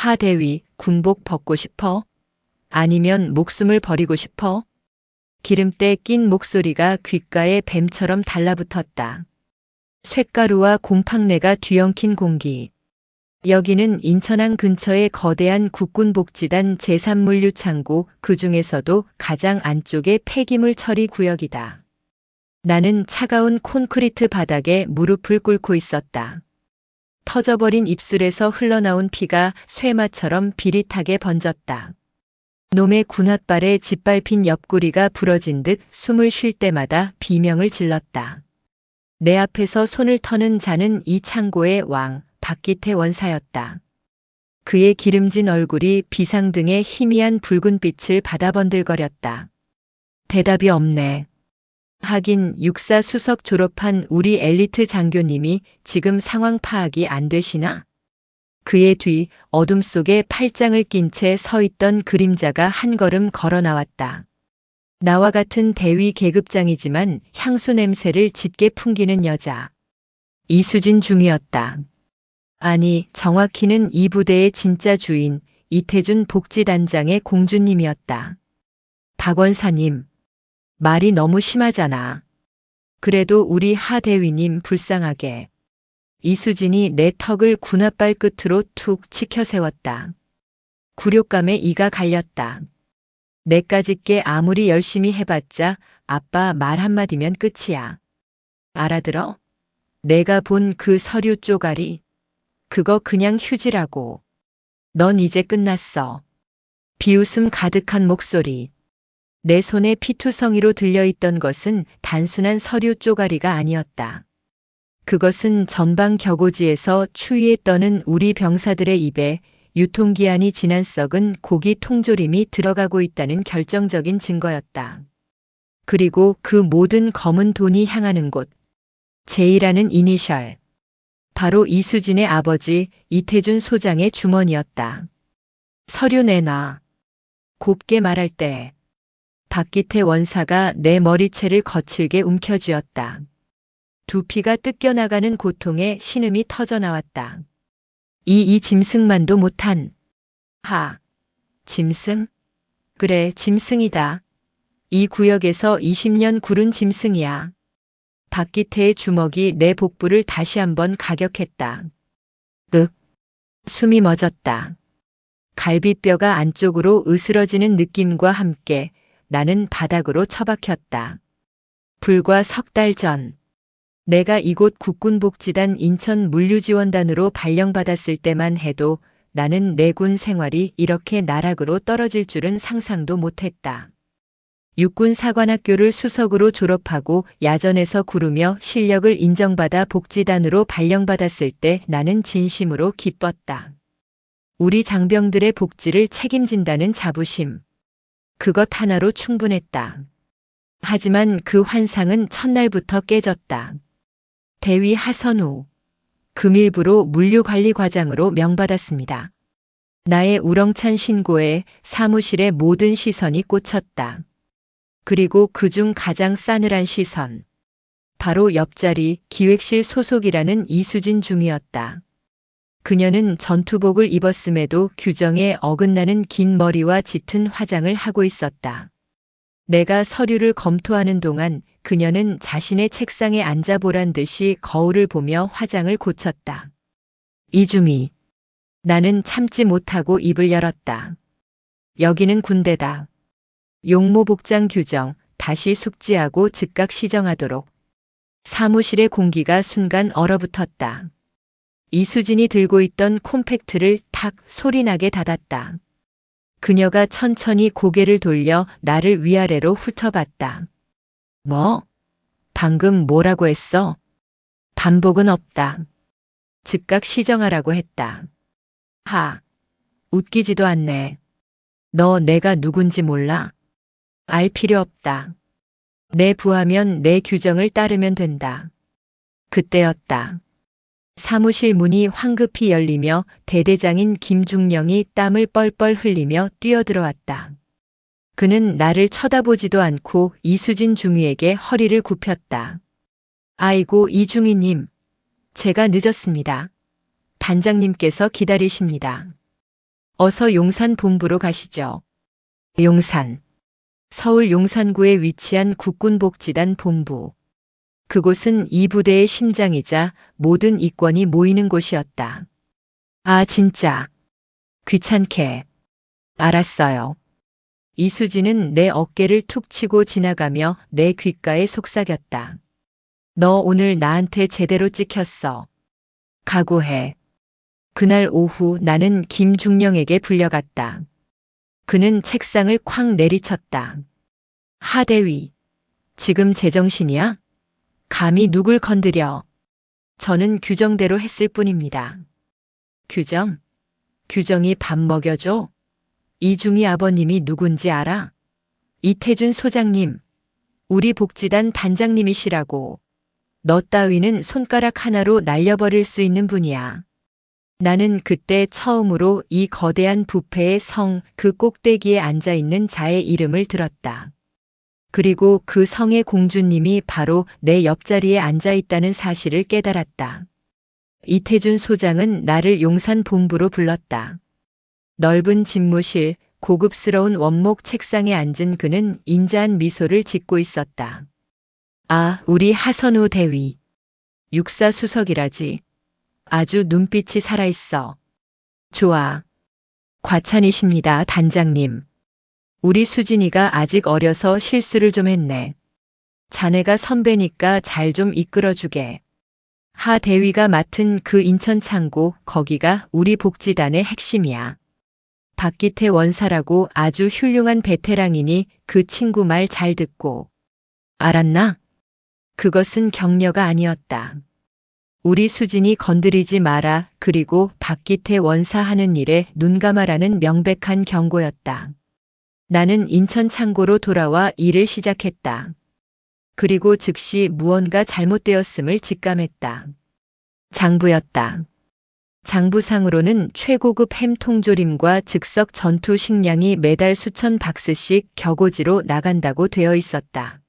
하 대위, 군복 벗고 싶어? 아니면 목숨을 버리고 싶어? 기름때 낀 목소리가 귓가에 뱀처럼 달라붙었다. 쇳가루와 곰팡내가 뒤엉킨 공기. 여기는 인천항 근처의 거대한 국군복지단 제3물류창고, 그 중에서도 가장 안쪽의 폐기물 처리 구역이다. 나는 차가운 콘크리트 바닥에 무릎을 꿇고 있었다. 터져버린 입술에서 흘러나온 피가 쇠마처럼 비릿하게 번졌다. 놈의 군홧발에 짓밟힌 옆구리가 부러진 듯 숨을 쉴 때마다 비명을 질렀다. 내 앞에서 손을 터는 자는 이 창고의 왕, 박기태 원사였다. 그의 기름진 얼굴이 비상등의 희미한 붉은 빛을 받아 번들거렸다. 대답이 없네. 하긴 육사 수석 졸업한 우리 엘리트 장교님이 지금 상황 파악이 안 되시나? 그의 뒤 어둠 속에 팔짱을 낀 채 서 있던 그림자가 한 걸음 걸어 나왔다. 나와 같은 대위 계급장이지만 향수 냄새를 짙게 풍기는 여자. 이수진 중이었다. 아니, 정확히는 이 부대의 진짜 주인, 이태준 복지단장의 공주님이었다. 박 원사님, 말이 너무 심하잖아. 그래도 우리 하 대위님 불쌍하게. 이수진이 내 턱을 군홧발 끝으로 툭 치켜 세웠다. 굴욕감에 이가 갈렸다. 내까짓게 아무리 열심히 해봤자 아빠 말 한마디면 끝이야. 알아들어? 내가 본 그 서류 쪼가리. 그거 그냥 휴지라고. 넌 이제 끝났어. 비웃음 가득한 목소리. 내 손에 피투성이로 들려있던 것은 단순한 서류 쪼가리가 아니었다. 그것은 전방 격오지에서 추위에 떠는 우리 병사들의 입에 유통기한이 지난 썩은 고기 통조림이 들어가고 있다는 결정적인 증거였다. 그리고 그 모든 검은 돈이 향하는 곳. 제이라는 이니셜. 바로 이수진의 아버지 이태준 소장의 주머니였다. 서류 내놔. 곱게 말할 때 박기태 원사가 내 머리채를 거칠게 움켜쥐었다. 두피가 뜯겨나가는 고통에 신음이 터져나왔다. 이 짐승만도 못한. 하. 짐승? 그래, 짐승이다. 이 구역에서 20년 구른 짐승이야. 박기태의 주먹이 내 복부를 다시 한번 가격했다. 숨이 멎었다. 갈비뼈가 안쪽으로 으스러지는 느낌과 함께 나는 바닥으로 처박혔다. 불과 석 달 전, 내가 이곳 국군복지단 인천물류지원단으로 발령받았을 때만 해도 나는 내 군 생활이 이렇게 나락으로 떨어질 줄은 상상도 못했다. 육군사관학교를 수석으로 졸업하고 야전에서 구르며 실력을 인정받아 복지단으로 발령받았을 때 나는 진심으로 기뻤다. 우리 장병들의 복지를 책임진다는 자부심. 그것 하나로 충분했다. 하지만 그 환상은 첫날부터 깨졌다. 대위 하선우. 금일부로 물류관리과장으로 명받았습니다. 나의 우렁찬 신고에 사무실의 모든 시선이 꽂혔다. 그리고 그중 가장 싸늘한 시선. 바로 옆자리 기획실 소속이라는 이수진 중이었다. 그녀는 전투복을 입었음에도 규정에 어긋나는 긴 머리와 짙은 화장을 하고 있었다. 내가 서류를 검토하는 동안 그녀는 자신의 책상에 앉아 보란 듯이 거울을 보며 화장을 고쳤다. 이중희. 나는 참지 못하고 입을 열었다. 여기는 군대다. 용모복장 규정 다시 숙지하고 즉각 시정하도록. 사무실의 공기가 순간 얼어붙었다. 이수진이 들고 있던 콤팩트를 탁 소리나게 닫았다. 그녀가 천천히 고개를 돌려 나를 위아래로 훑어봤다. 뭐? 방금 뭐라고 했어? 반복은 없다. 즉각 시정하라고 했다. 하. 웃기지도 않네. 너 내가 누군지 몰라? 알 필요 없다. 내 부하면 내 규정을 따르면 된다. 그때였다. 사무실 문이 황급히 열리며 대대장인 김중령이 땀을 뻘뻘 흘리며 뛰어들어왔다. 그는 나를 쳐다보지도 않고 이수진 중위에게 허리를 굽혔다. 아이고 이중위님, 제가 늦었습니다. 단장님께서 기다리십니다. 어서 용산 본부로 가시죠. 용산. 서울 용산구에 위치한 국군복지단 본부. 그곳은 이 부대의 심장이자 모든 이권이 모이는 곳이었다. 아, 진짜. 귀찮게. 알았어요. 이수진은 내 어깨를 툭 치고 지나가며 내 귓가에 속삭였다. 너 오늘 나한테 제대로 찍혔어. 각오해. 그날 오후 나는 김중령에게 불려갔다. 그는 책상을 쾅 내리쳤다. 하대위. 지금 제정신이야? 감히 누굴 건드려. 저는 규정대로 했을 뿐입니다. 규정? 규정이 밥 먹여줘? 이중희 아버님이 누군지 알아? 이태준 소장님. 우리 복지단 단장님이시라고. 너 따위는 손가락 하나로 날려버릴 수 있는 분이야. 나는 그때 처음으로 이 거대한 부패의 성 그 꼭대기에 앉아있는 자의 이름을 들었다. 그리고 그 성의 공주님이 바로 내 옆자리에 앉아있다는 사실을 깨달았다. 이태준 소장은 나를 용산 본부로 불렀다. 넓은 집무실, 고급스러운 원목 책상에 앉은 그는 인자한 미소를 짓고 있었다. 아, 우리 하선우 대위. 육사 수석이라지. 아주 눈빛이 살아있어. 좋아. 과찬이십니다, 단장님. 우리 수진이가 아직 어려서 실수를 좀 했네. 자네가 선배니까 잘 좀 이끌어주게. 하 대위가 맡은 그 인천 창고, 거기가 우리 복지단의 핵심이야. 박기태 원사라고 아주 훌륭한 베테랑이니 그 친구 말 잘 듣고. 알았나? 그것은 격려가 아니었다. 우리 수진이 건드리지 마라. 그리고 박기태 원사 하는 일에 눈 감아라는 명백한 경고였다. 나는 인천 창고로 돌아와 일을 시작했다. 그리고 즉시 무언가 잘못되었음을 직감했다. 장부였다. 장부상으로는 최고급 햄 통조림과 즉석 전투 식량이 매달 수천 박스씩 격오지로 나간다고 되어 있었다.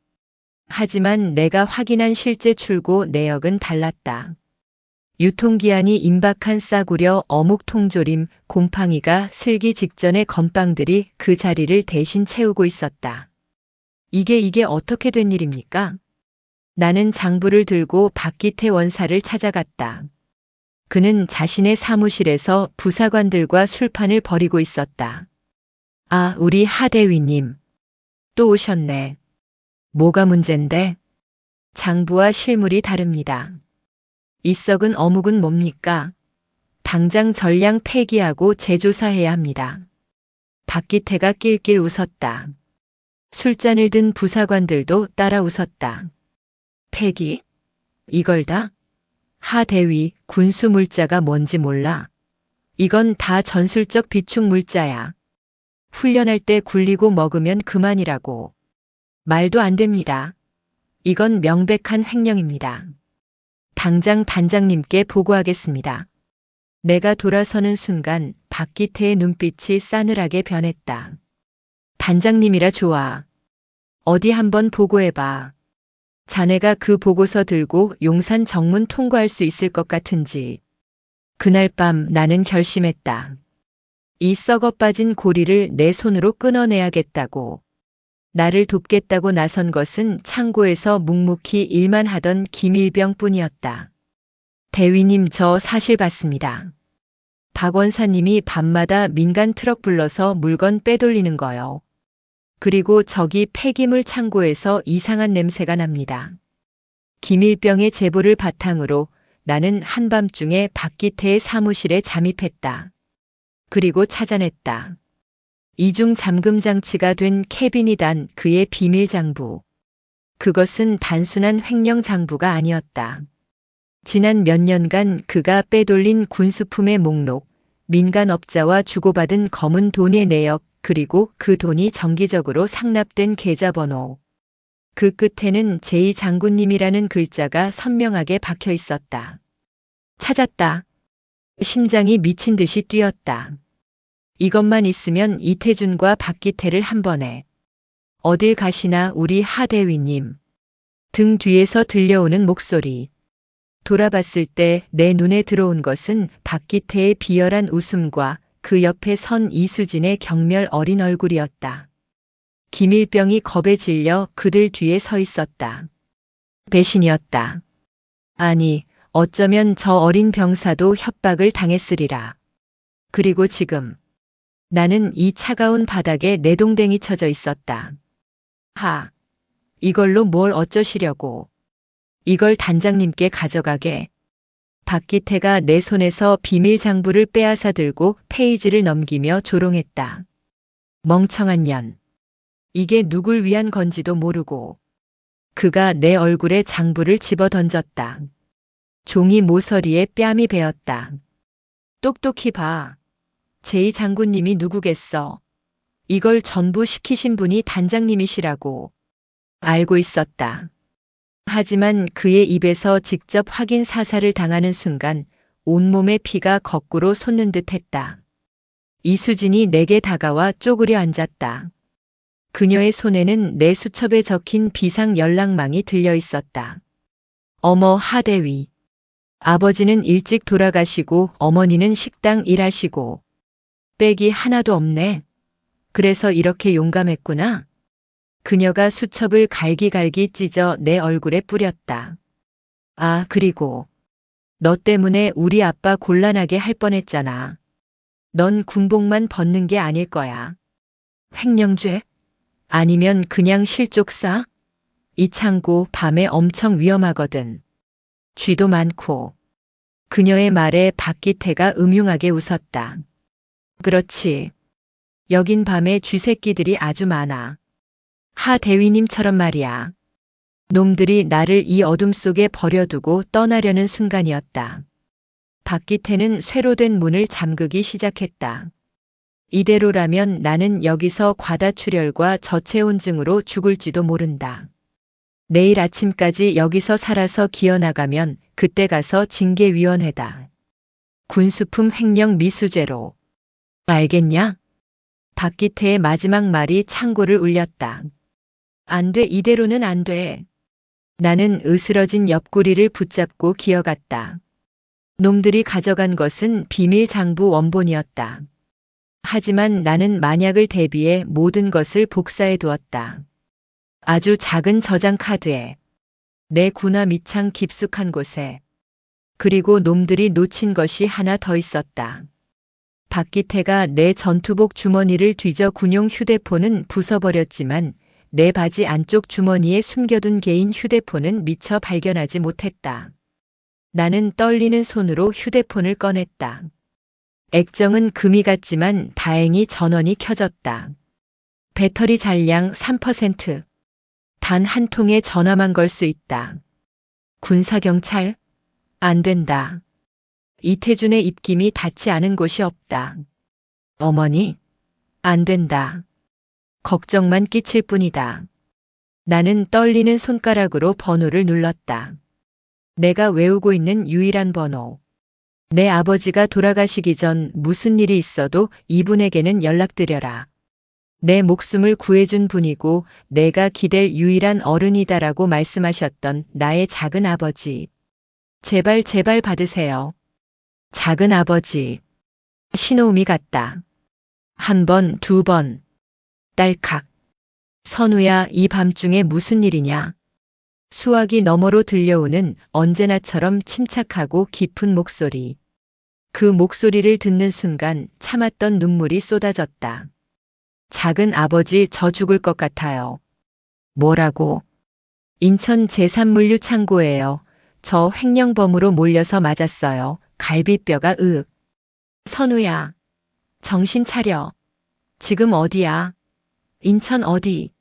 하지만 내가 확인한 실제 출고 내역은 달랐다. 유통기한이 임박한 싸구려 어묵 통조림, 곰팡이가 슬기 직전의 건빵들이 그 자리를 대신 채우고 있었다. 이게 어떻게 된 일입니까? 나는 장부를 들고 박기태 원사를 찾아갔다. 그는 자신의 사무실에서 부사관들과 술판을 벌이고 있었다. 아, 우리 하대위님. 또 오셨네. 뭐가 문젠데? 장부와 실물이 다릅니다. 이 썩은 어묵은 뭡니까? 당장 전량 폐기하고 재조사해야 합니다. 박기태가 낄낄 웃었다. 술잔을 든 부사관들도 따라 웃었다. 폐기? 이걸 다? 하 대위, 군수 물자가 뭔지 몰라. 이건 다 전술적 비축 물자야. 훈련할 때 굴리고 먹으면 그만이라고. 말도 안 됩니다. 이건 명백한 횡령입니다. 당장 단장님께 보고하겠습니다. 내가 돌아서는 순간 박기태의 눈빛이 싸늘하게 변했다. 단장님이라 좋아. 어디 한번 보고해봐. 자네가 그 보고서 들고 용산 정문 통과할 수 있을 것 같은지. 그날 밤 나는 결심했다. 이 썩어 빠진 고리를 내 손으로 끊어내야겠다고. 나를 돕겠다고 나선 것은 창고에서 묵묵히 일만 하던 김일병뿐이었다. 대위님, 저 사실 봤습니다. 박 원사님이 밤마다 민간 트럭 불러서 물건 빼돌리는 거요. 그리고 저기 폐기물 창고에서 이상한 냄새가 납니다. 김일병의 제보를 바탕으로 나는 한밤중에 박기태의 사무실에 잠입했다. 그리고 찾아냈다. 이중 잠금 장치가 된 캐빈이 단 그의 비밀 장부. 그것은 단순한 횡령 장부가 아니었다. 지난 몇 년간 그가 빼돌린 군수품의 목록, 민간업자와 주고받은 검은 돈의 내역, 그리고 그 돈이 정기적으로 상납된 계좌번호. 그 끝에는 제2 장군님이라는 글자가 선명하게 박혀 있었다. 찾았다. 심장이 미친 듯이 뛰었다. 이것만 있으면 이태준과 박기태를 한 번에. 어딜 가시나 우리 하대위님. 등 뒤에서 들려오는 목소리. 돌아봤을 때 내 눈에 들어온 것은 박기태의 비열한 웃음과 그 옆에 선 이수진의 경멸 어린 얼굴이었다. 김일병이 겁에 질려 그들 뒤에 서 있었다. 배신이었다. 아니, 어쩌면 저 어린 병사도 협박을 당했으리라. 그리고 지금 나는 이 차가운 바닥에 내동댕이 쳐져 있었다. 하, 이걸로 뭘 어쩌시려고. 이걸 단장님께 가져가게. 박기태가 내 손에서 비밀 장부를 빼앗아 들고 페이지를 넘기며 조롱했다. 멍청한 년. 이게 누굴 위한 건지도 모르고. 그가 내 얼굴에 장부를 집어 던졌다. 종이 모서리에 뺨이 베었다. 똑똑히 봐. 제2장군님이 누구겠어. 이걸 전부 시키신 분이 단장님이시라고. 알고 있었다. 하지만 그의 입에서 직접 확인 사살을 당하는 순간 온몸의 피가 거꾸로 솟는 듯 했다. 이수진이 내게 다가와 쪼그려 앉았다. 그녀의 손에는 내 수첩에 적힌 비상 연락망이 들려 있었다. 어머 하대위. 아버지는 일찍 돌아가시고 어머니는 식당 일하시고 빽이 하나도 없네. 그래서 이렇게 용감했구나. 그녀가 수첩을 갈기갈기 찢어 내 얼굴에 뿌렸다. 아, 그리고 너 때문에 우리 아빠 곤란하게 할 뻔했잖아. 넌 군복만 벗는 게 아닐 거야. 횡령죄? 아니면 그냥 실족사? 이 창고 밤에 엄청 위험하거든. 쥐도 많고. 그녀의 말에 박기태가 음흉하게 웃었다. 그렇지. 여긴 밤에 쥐새끼들이 아주 많아. 하 대위님처럼 말이야. 놈들이 나를 이 어둠 속에 버려두고 떠나려는 순간이었다. 박기태는 쇠로 된 문을 잠그기 시작했다. 이대로라면 나는 여기서 과다출혈과 저체온증으로 죽을지도 모른다. 내일 아침까지 여기서 살아서 기어나가면 그때 가서 징계위원회다. 군수품 횡령 미수죄로. 알겠냐? 박기태의 마지막 말이 창고를 울렸다. 안 돼, 이대로는 안 돼. 나는 으스러진 옆구리를 붙잡고 기어갔다. 놈들이 가져간 것은 비밀 장부 원본이었다. 하지만 나는 만약을 대비해 모든 것을 복사해 두었다. 아주 작은 저장 카드에, 내 구나 밑창 깊숙한 곳에. 그리고 놈들이 놓친 것이 하나 더 있었다. 박기태가 내 전투복 주머니를 뒤져 군용 휴대폰은 부숴버렸지만 내 바지 안쪽 주머니에 숨겨둔 개인 휴대폰은 미처 발견하지 못했다. 나는 떨리는 손으로 휴대폰을 꺼냈다. 액정은 금이 같지만 다행히 전원이 켜졌다. 배터리 잔량 3%. 단 한 통의 전화만 걸 수 있다. 군사경찰? 안 된다. 이태준의 입김이 닿지 않은 곳이 없다. 어머니? 안 된다. 걱정만 끼칠 뿐이다. 나는 떨리는 손가락으로 번호를 눌렀다. 내가 외우고 있는 유일한 번호. 내 아버지가 돌아가시기 전 무슨 일이 있어도 이분에게는 연락드려라. 내 목숨을 구해준 분이고 내가 기댈 유일한 어른이다라고 말씀하셨던 나의 작은 아버지. 제발 제발 받으세요. 작은 아버지. 신호음이 갔다. 한 번, 두 번. 딸칵. 선우야, 이 밤중에 무슨 일이냐? 수화기 너머로 들려오는 언제나처럼 침착하고 깊은 목소리. 그 목소리를 듣는 순간 참았던 눈물이 쏟아졌다. 작은 아버지, 저 죽을 것 같아요. 뭐라고? 인천 제3물류 창고예요. 저 횡령범으로 몰려서 맞았어요. 갈비뼈가 으윽. 선우야, 정신 차려. 지금 어디야? 인천 어디?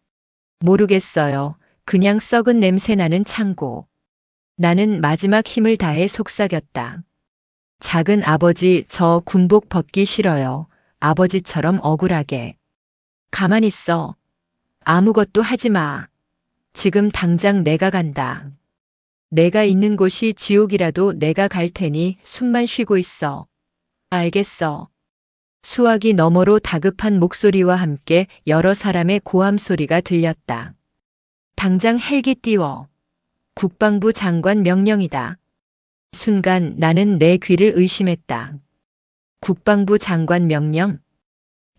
모르겠어요. 그냥 썩은 냄새 나는 창고. 나는 마지막 힘을 다해 속삭였다. 작은 아버지, 저 군복 벗기 싫어요. 아버지처럼 억울하게. 가만 있어. 아무것도 하지 마. 지금 당장 내가 간다. 내가 있는 곳이 지옥이라도 내가 갈 테니 숨만 쉬고 있어. 알겠어. 수화기 너머로 다급한 목소리와 함께 여러 사람의 고함 소리가 들렸다. 당장 헬기 띄워. 국방부 장관 명령이다. 순간 나는 내 귀를 의심했다. 국방부 장관 명령.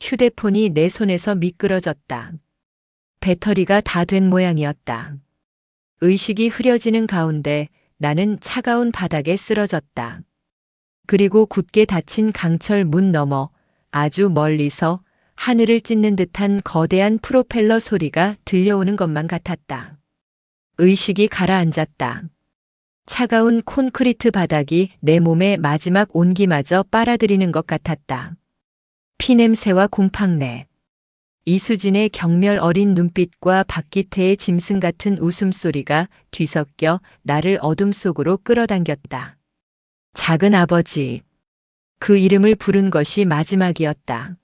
휴대폰이 내 손에서 미끄러졌다. 배터리가 다 된 모양이었다. 의식이 흐려지는 가운데 나는 차가운 바닥에 쓰러졌다. 그리고 굳게 닫힌 강철 문 너머 아주 멀리서 하늘을 찢는 듯한 거대한 프로펠러 소리가 들려오는 것만 같았다. 의식이 가라앉았다. 차가운 콘크리트 바닥이 내 몸의 마지막 온기마저 빨아들이는 것 같았다. 피냄새와 곰팡내. 이수진의 경멸 어린 눈빛과 박기태의 짐승 같은 웃음소리가 뒤섞여 나를 어둠 속으로 끌어당겼다. 작은 아버지. 그 이름을 부른 것이 마지막이었다.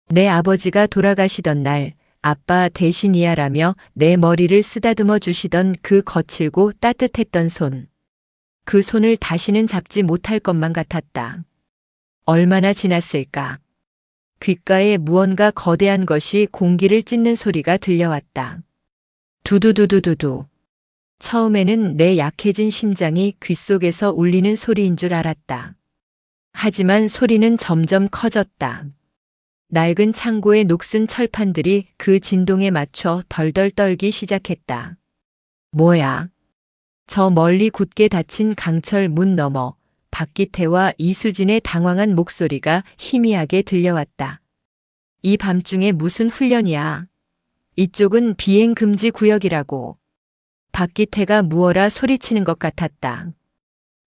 내 아버지가 돌아가시던 날 아빠 대신이야라며 내 머리를 쓰다듬어 주시던 그 거칠고 따뜻했던 손. 그 손을 다시는 잡지 못할 것만 같았다. 얼마나 지났을까? 귓가에 무언가 거대한 것이 공기를 찢는 소리가 들려왔다. 두두두두두두. 처음에는 내 약해진 심장이 귓속에서 울리는 소리인 줄 알았다. 하지만 소리는 점점 커졌다. 낡은 창고의 녹슨 철판들이 그 진동에 맞춰 덜덜 떨기 시작했다. 뭐야? 저 멀리 굳게 닫힌 강철 문 너머 박기태와 이수진의 당황한 목소리가 희미하게 들려왔다. 이 밤중에 무슨 훈련이야? 이쪽은 비행 금지 구역이라고. 박기태가 무어라 소리치는 것 같았다.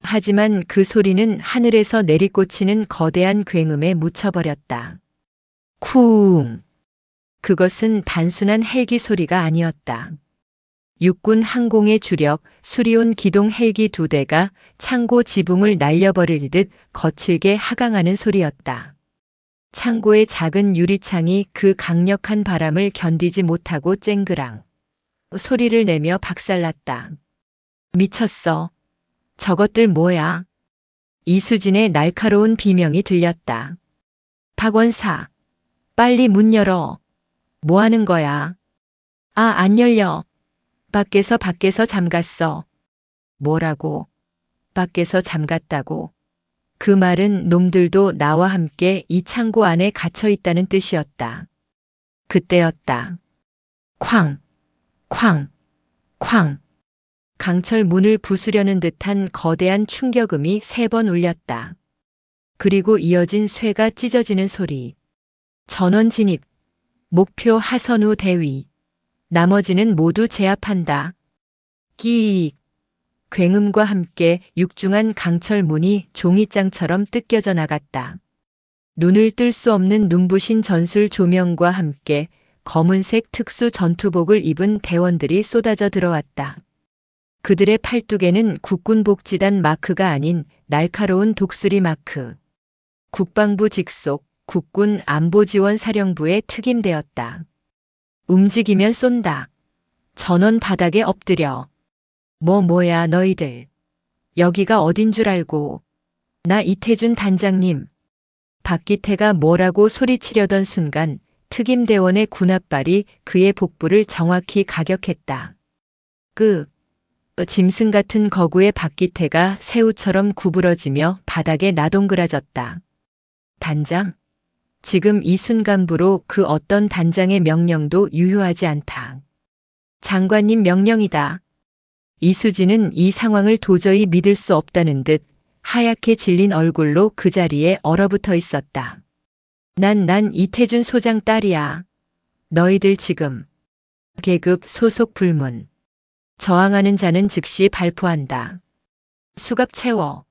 하지만 그 소리는 하늘에서 내리꽂히는 거대한 굉음에 묻혀버렸다. 쿵! 그것은 단순한 헬기 소리가 아니었다. 육군 항공의 주력 수리온 기동 헬기 2대가 창고 지붕을 날려버릴 듯 거칠게 하강하는 소리였다. 창고의 작은 유리창이 그 강력한 바람을 견디지 못하고 쨍그랑 소리를 내며 박살났다. 미쳤어. 저것들 뭐야? 이수진의 날카로운 비명이 들렸다. 박원사, 빨리 문 열어. 뭐 하는 거야? 아, 안 열려. 밖에서 잠갔어. 뭐라고? 밖에서 잠갔다고? 그 말은 놈들도 나와 함께 이 창고 안에 갇혀 있다는 뜻이었다. 그때였다. 쾅, 쾅, 쾅. 강철 문을 부수려는 듯한 거대한 충격음이 3번 울렸다. 그리고 이어진 쇠가 찢어지는 소리. 전원 진입. 목표 하선우 대위. 나머지는 모두 제압한다. 끼익. 굉음과 함께 육중한 강철 문이 종이장처럼 뜯겨져 나갔다. 눈을 뜰 수 없는 눈부신 전술 조명과 함께 검은색 특수 전투복을 입은 대원들이 쏟아져 들어왔다. 그들의 팔뚝에는 국군복지단 마크가 아닌 날카로운 독수리 마크. 국방부 직속 국군안보지원사령부에 특임되었다. 움직이면 쏜다. 전원 바닥에 엎드려. 뭐야 너희들. 여기가 어딘 줄 알고. 나 이태준 단장님. 박기태가 뭐라고 소리치려던 순간 특임대원의 군홧발이 그의 복부를 정확히 가격했다. 짐승 같은 거구의 박기태가 새우처럼 구부러지며 바닥에 나동그라졌다. 단장? 지금 이 순간부로 그 어떤 단장의 명령도 유효하지 않다. 장관님 명령이다. 이수진은 이 상황을 도저히 믿을 수 없다는 듯 하얗게 질린 얼굴로 그 자리에 얼어붙어 있었다. 난 이태준 소장 딸이야. 너희들 지금 계급 소속 불문. 저항하는 자는 즉시 발포한다. 수갑 채워.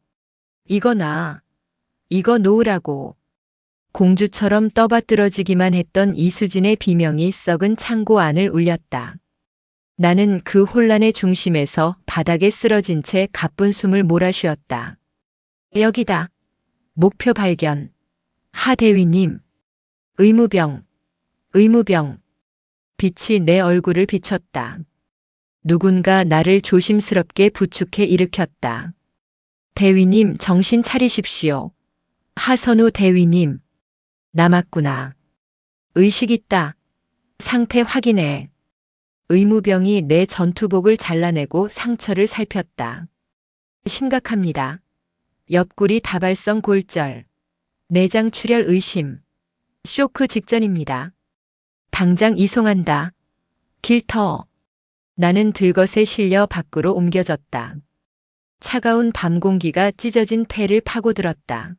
이거 놓으라고. 공주처럼 떠받들어지기만 했던 이수진의 비명이 썩은 창고 안을 울렸다. 나는 그 혼란의 중심에서 바닥에 쓰러진 채 가쁜 숨을 몰아쉬었다. 여기다. 목표 발견. 하 대위님. 의무병. 빛이 내 얼굴을 비췄다. 누군가 나를 조심스럽게 부축해 일으켰다. 대위님 정신 차리십시오. 하선우 대위님. 남았구나. 의식 있다. 상태 확인해. 의무병이 내 전투복을 잘라내고 상처를 살폈다. 심각합니다. 옆구리 다발성 골절. 내장 출혈 의심. 쇼크 직전입니다. 당장 이송한다. 길터. 나는 들것에 실려 밖으로 옮겨졌다. 차가운 밤 공기가 찢어진 폐를 파고들었다.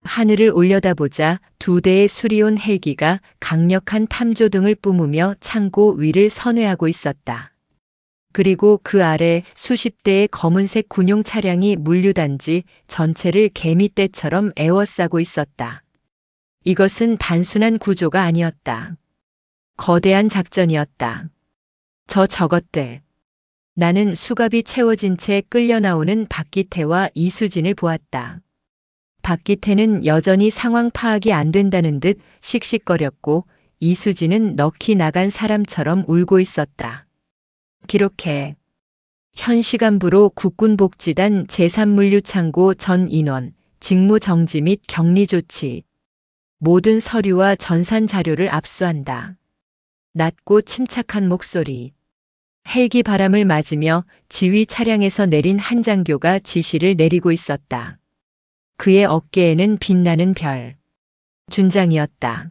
하늘을 올려다보자 2대의 수리온 헬기가 강력한 탐조등을 뿜으며 창고 위를 선회하고 있었다. 그리고 그 아래 수십 대의 검은색 군용 차량이 물류단지 전체를 개미떼처럼 에워싸고 있었다. 이것은 단순한 구조가 아니었다. 거대한 작전이었다. 저것들. 나는 수갑이 채워진 채 끌려 나오는 박기태와 이수진을 보았다. 박기태는 여전히 상황 파악이 안 된다는 듯 씩씩거렸고 이수진은 넋이 나간 사람처럼 울고 있었다. 기록해. 현 시간부로 국군복지단 제3물류창고 전 인원, 직무 정지 및 격리 조치. 모든 서류와 전산 자료를 압수한다. 낮고 침착한 목소리. 헬기 바람을 맞으며 지휘 차량에서 내린 한장교가 지시를 내리고 있었다. 그의 어깨에는 빛나는 별. 준장이었다.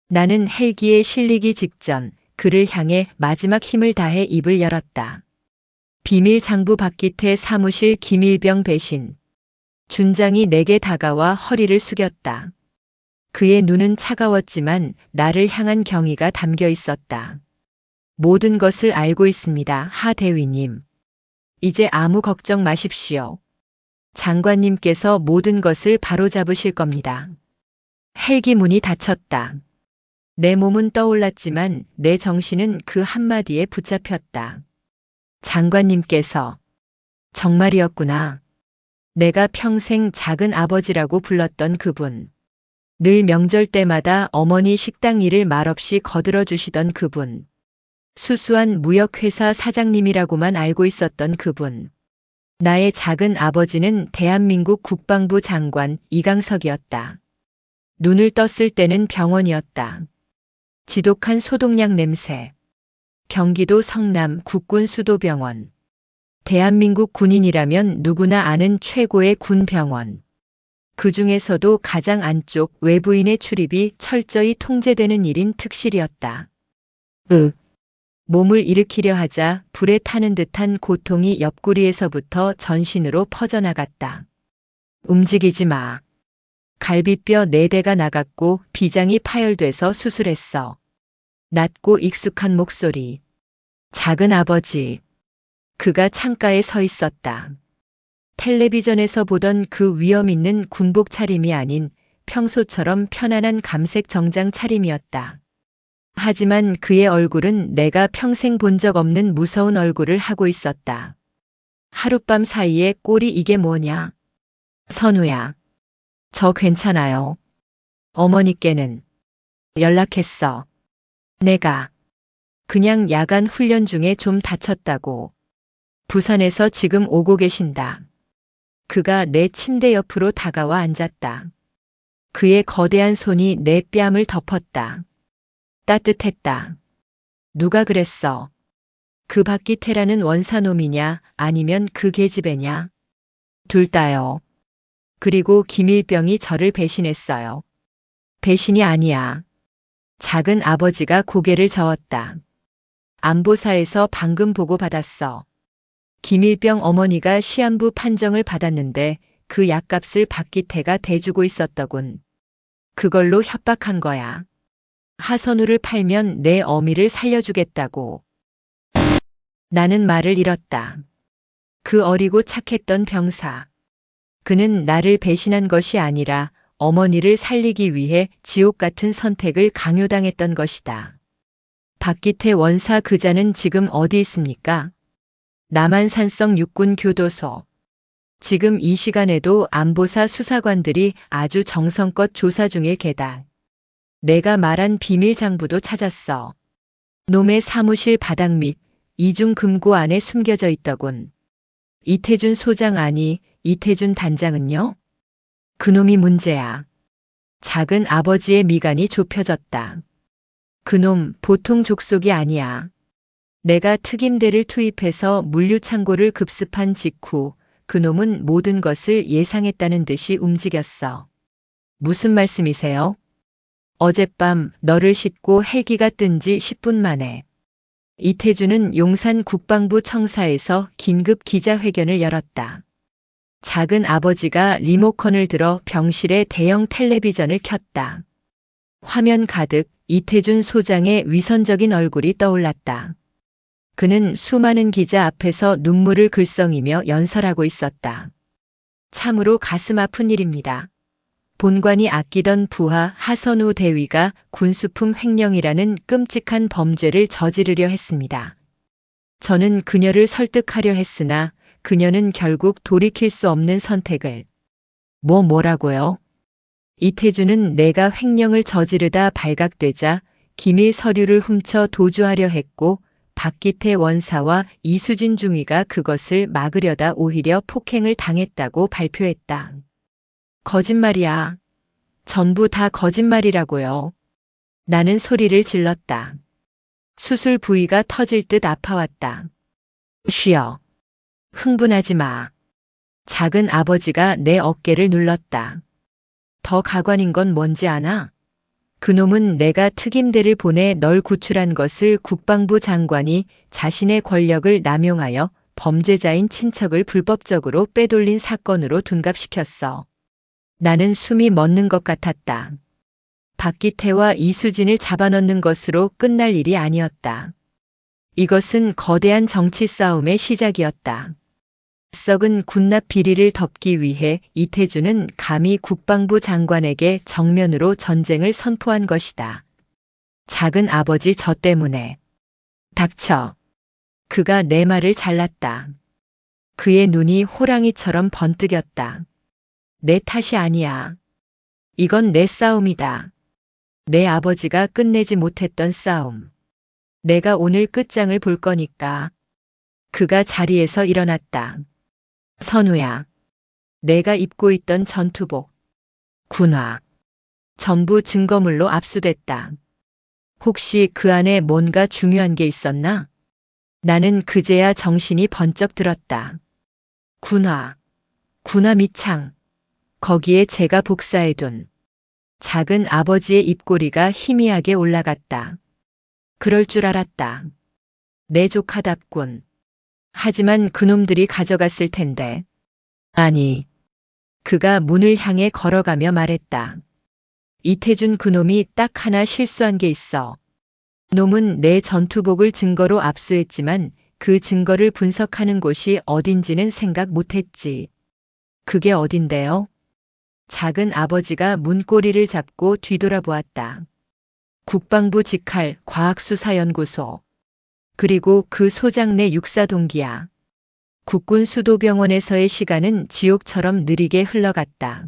나는 헬기에 실리기 직전 그를 향해 마지막 힘을 다해 입을 열었다. 비밀 장부 박기태 사무실 김일병 배신. 준장이 내게 다가와 허리를 숙였다. 그의 눈은 차가웠지만 나를 향한 경의가 담겨 있었다. 모든 것을 알고 있습니다, 하 대위님. 이제 아무 걱정 마십시오. 장관님께서 모든 것을 바로잡으실 겁니다. 헬기 문이 닫혔다. 내 몸은 떠올랐지만 내 정신은 그 한마디에 붙잡혔다. 장관님께서. 정말이었구나. 내가 평생 작은 아버지라고 불렀던 그분. 늘 명절 때마다 어머니 식당 일을 말없이 거들어 주시던 그분. 수수한 무역회사 사장님이라고만 알고 있었던 그분. 나의 작은 아버지는 대한민국 국방부 장관 이강석이었다. 눈을 떴을 때는 병원이었다. 지독한 소독약 냄새. 경기도 성남 국군수도병원. 대한민국 군인이라면 누구나 아는 최고의 군병원. 그 중에서도 가장 안쪽 외부인의 출입이 철저히 통제되는 일인 특실이었다. 몸을 일으키려 하자 불에 타는 듯한 고통이 옆구리에서부터 전신으로 퍼져나갔다. 움직이지 마. 갈비뼈 4대가 나갔고 비장이 파열돼서 수술했어. 낮고 익숙한 목소리. 작은 아버지. 그가 창가에 서 있었다. 텔레비전에서 보던 그 위험 있는 군복 차림이 아닌 평소처럼 편안한 감색 정장 차림이었다. 하지만 그의 얼굴은 내가 평생 본 적 없는 무서운 얼굴을 하고 있었다. 하룻밤 사이에 꼴이 이게 뭐냐? 선우야. 저 괜찮아요. 어머니께는 연락했어. 내가 그냥 야간 훈련 중에 좀 다쳤다고. 부산에서 지금 오고 계신다. 그가 내 침대 옆으로 다가와 앉았다. 그의 거대한 손이 내 뺨을 덮었다. 따뜻했다. 누가 그랬어? 그 박기태라는 원사놈이냐 아니면 그 계집애냐? 둘 다요. 그리고 김일병이 저를 배신했어요. 배신이 아니야. 작은 아버지가 고개를 저었다. 안보사에서 방금 보고받았어. 김일병 어머니가 시한부 판정을 받았는데 그 약값을 박기태가 대주고 있었더군. 그걸로 협박한 거야. 하선우를 팔면 내 어미를 살려주겠다고. 나는 말을 잃었다. 그 어리고 착했던 병사. 그는 나를 배신한 것이 아니라 어머니를 살리기 위해 지옥 같은 선택을 강요당했던 것이다. 박기태 원사 그자는 지금 어디 있습니까? 남한산성 육군교도소. 지금 이 시간에도 안보사 수사관들이 아주 정성껏 조사 중일 게다. 내가 말한 비밀 장부도 찾았어. 놈의 사무실 바닥 밑 이중 금고 안에 숨겨져 있더군. 이태준 소장 아니 이태준 단장은요? 그놈이 문제야. 작은 아버지의 미간이 좁혀졌다. 그놈 보통 족속이 아니야. 내가 특임대를 투입해서 물류창고를 급습한 직후 그놈은 모든 것을 예상했다는 듯이 움직였어. 무슨 말씀이세요? 어젯밤 너를 싣고 헬기가 뜬 지 10분 만에. 이태준은 용산 국방부 청사에서 긴급 기자회견을 열었다. 작은 아버지가 리모컨을 들어 병실에 대형 텔레비전을 켰다. 화면 가득 이태준 소장의 위선적인 얼굴이 떠올랐다. 그는 수많은 기자 앞에서 눈물을 글썽이며 연설하고 있었다. 참으로 가슴 아픈 일입니다. 본관이 아끼던 부하 하선우 대위가 군수품 횡령이라는 끔찍한 범죄를 저지르려 했습니다. 저는 그녀를 설득하려 했으나 그녀는 결국 돌이킬 수 없는 선택을. 뭐라고요? 이태준은 내가 횡령을 저지르다 발각되자 기밀 서류를 훔쳐 도주하려 했고 박기태 원사와 이수진 중위가 그것을 막으려다 오히려 폭행을 당했다고 발표했다. 거짓말이야. 전부 다 거짓말이라고요. 나는 소리를 질렀다. 수술 부위가 터질 듯 아파왔다. 쉬어. 흥분하지 마. 작은 아버지가 내 어깨를 눌렀다. 더 가관인 건 뭔지 아나? 그놈은 내가 특임대를 보내 널 구출한 것을 국방부 장관이 자신의 권력을 남용하여 범죄자인 친척을 불법적으로 빼돌린 사건으로 둔갑시켰어. 나는 숨이 멎는 것 같았다. 박기태와 이수진을 잡아넣는 것으로 끝날 일이 아니었다. 이것은 거대한 정치 싸움의 시작이었다. 썩은 군납 비리를 덮기 위해 이태준은 감히 국방부 장관에게 정면으로 전쟁을 선포한 것이다. 작은 아버지 저 때문에. 닥쳐. 그가 내 말을 잘랐다. 그의 눈이 호랑이처럼 번뜩였다. 내 탓이 아니야. 이건 내 싸움이다. 내 아버지가 끝내지 못했던 싸움. 내가 오늘 끝장을 볼 거니까. 그가 자리에서 일어났다. 선우야. 내가 입고 있던 전투복, 군화, 전부 증거물로 압수됐다. 혹시 그 안에 뭔가 중요한 게 있었나? 나는 그제야 정신이 번쩍 들었다. 군화 밑창. 거기에 제가 복사해둔 작은 아버지의 입꼬리가 희미하게 올라갔다. 그럴 줄 알았다. 내 조카답군. 하지만 그놈들이 가져갔을 텐데. 아니. 그가 문을 향해 걸어가며 말했다. 이태준 그놈이 딱 하나 실수한 게 있어. 놈은 내 전투복을 증거로 압수했지만 그 증거를 분석하는 곳이 어딘지는 생각 못했지. 그게 어딘데요? 작은 아버지가 문고리를 잡고 뒤돌아보았다. 국방부 직할 과학수사연구소. 그리고 그 소장 내 육사 동기야. 국군 수도병원에서의 시간은 지옥처럼 느리게 흘러갔다.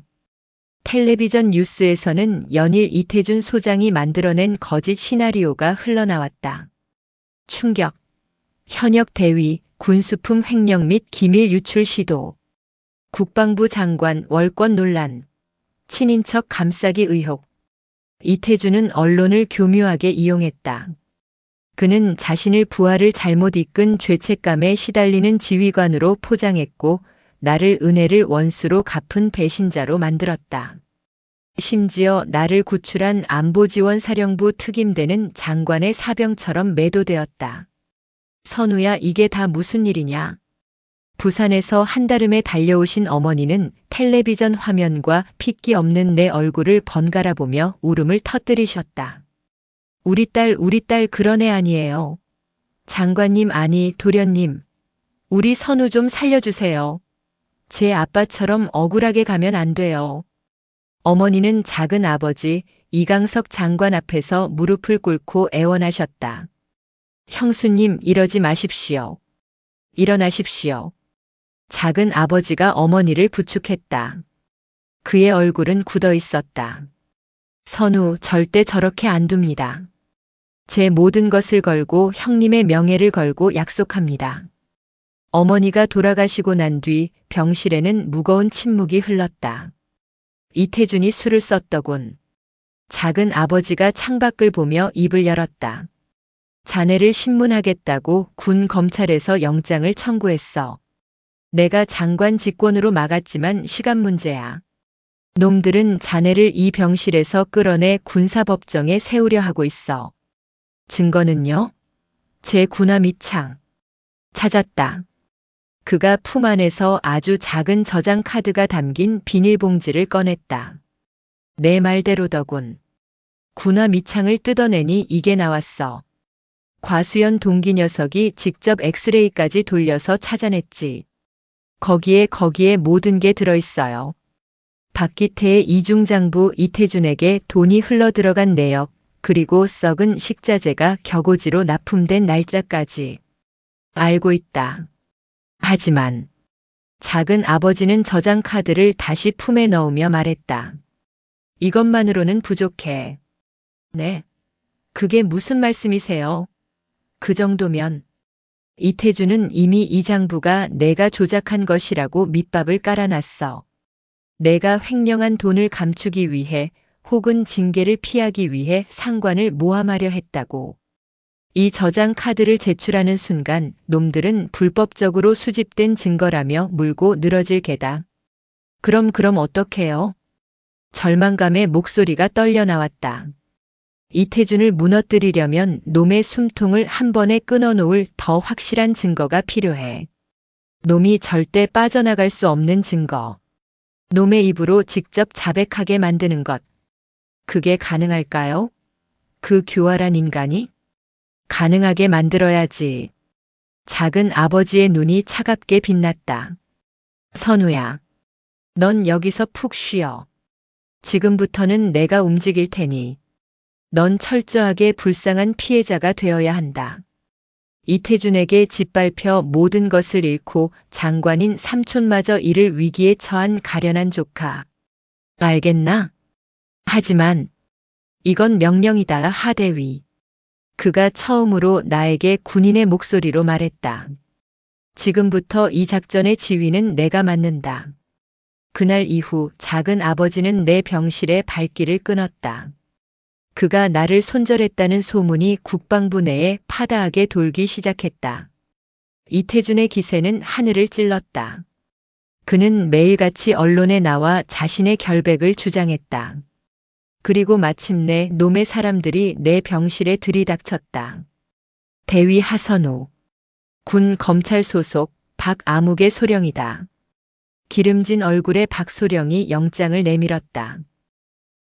텔레비전 뉴스에서는 연일 이태준 소장이 만들어낸 거짓 시나리오가 흘러나왔다. 충격. 현역 대위, 군수품 횡령 및 기밀 유출 시도. 국방부 장관 월권 논란. 친인척 감싸기 의혹. 이태준은 언론을 교묘하게 이용했다. 그는 자신을 부하를 잘못 이끈 죄책감에 시달리는 지휘관으로 포장했고 나를 은혜를 원수로 갚은 배신자로 만들었다. 심지어 나를 구출한 안보지원사령부 특임대는 장관의 사병처럼 매도되었다. 선우야, 이게 다 무슨 일이냐? 부산에서 한달음에 달려오신 어머니는 텔레비전 화면과 핏기 없는 내 얼굴을 번갈아 보며 울음을 터뜨리셨다. 우리 딸 그런 애 아니에요. 장관님, 아니 도련님. 우리 선우 좀 살려주세요. 제 아빠처럼 억울하게 가면 안 돼요. 어머니는 작은 아버지 이강석 장관 앞에서 무릎을 꿇고 애원하셨다. 형수님, 이러지 마십시오. 일어나십시오. 작은 아버지가 어머니를 부축했다. 그의 얼굴은 굳어 있었다. 선우, 절대 저렇게 안 둡니다. 제 모든 것을 걸고 형님의 명예를 걸고 약속합니다. 어머니가 돌아가시고 난 뒤 병실에는 무거운 침묵이 흘렀다. 이태준이 술을 썼더군. 작은 아버지가 창밖을 보며 입을 열었다. 자네를 신문하겠다고 군 검찰에서 영장을 청구했어. 내가 장관 직권으로 막았지만 시간 문제야. 놈들은 자네를 이 병실에서 끌어내 군사법정에 세우려 하고 있어. 증거는요? 제 군화 밑창. 찾았다. 그가 품 안에서 아주 작은 저장 카드가 담긴 비닐봉지를 꺼냈다. 내 말대로더군. 군화 밑창을 뜯어내니 이게 나왔어. 과수연 동기 녀석이 직접 엑스레이까지 돌려서 찾아냈지. 거기에 모든 게 들어있어요. 박기태의 이중장부 이태준에게 돈이 흘러들어간 내역, 그리고 썩은 식자재가 격오지로 납품된 날짜까지. 알고 있다. 하지만 작은 아버지는 저장 카드를 다시 품에 넣으며 말했다. 이것만으로는 부족해. 네. 그게 무슨 말씀이세요? 그 정도면. 이태준은 이미 이 장부가 내가 조작한 것이라고 밑밥을 깔아놨어. 내가 횡령한 돈을 감추기 위해 혹은 징계를 피하기 위해 상관을 모함하려 했다고. 이 저장 카드를 제출하는 순간 놈들은 불법적으로 수집된 증거라며 물고 늘어질 게다. 그럼 어떡해요? 절망감에 목소리가 떨려 나왔다. 이태준을 무너뜨리려면 놈의 숨통을 한 번에 끊어놓을 더 확실한 증거가 필요해. 놈이 절대 빠져나갈 수 없는 증거. 놈의 입으로 직접 자백하게 만드는 것. 그게 가능할까요? 그 교활한 인간이? 가능하게 만들어야지. 작은 아버지의 눈이 차갑게 빛났다. 선우야, 넌 여기서 푹 쉬어. 지금부터는 내가 움직일 테니. 넌 철저하게 불쌍한 피해자가 되어야 한다. 이태준에게 짓밟혀 모든 것을 잃고 장관인 삼촌마저 이를 위기에 처한 가련한 조카. 알겠나? 하지만 이건 명령이다, 하대위. 그가 처음으로 나에게 군인의 목소리로 말했다. 지금부터 이 작전의 지휘는 내가 맡는다. 그날 이후 작은 아버지는 내 병실에 발길을 끊었다. 그가 나를 손절했다는 소문이 국방부 내에 파다하게 돌기 시작했다. 이태준의 기세는 하늘을 찔렀다. 그는 매일같이 언론에 나와 자신의 결백을 주장했다. 그리고 마침내 놈의 사람들이 내 병실에 들이닥쳤다. 대위 하선우, 군 검찰 소속 박아묵의 소령이다. 기름진 얼굴의 박소령이 영장을 내밀었다.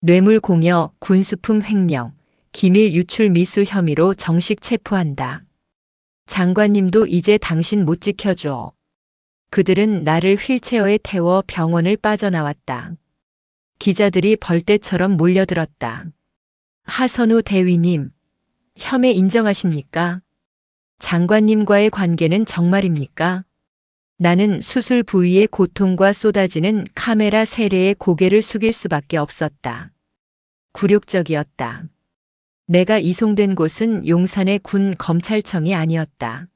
뇌물 공여, 군수품 횡령, 기밀 유출 미수 혐의로 정식 체포한다. 장관님도 이제 당신 못 지켜줘. 그들은 나를 휠체어에 태워 병원을 빠져나왔다. 기자들이 벌떼처럼 몰려들었다. 하선우 대위님, 혐의 인정하십니까? 장관님과의 관계는 정말입니까? 나는 수술 부위의 고통과 쏟아지는 카메라 세례에 고개를 숙일 수밖에 없었다. 굴욕적이었다. 내가 이송된 곳은 용산의 군 검찰청이 아니었다.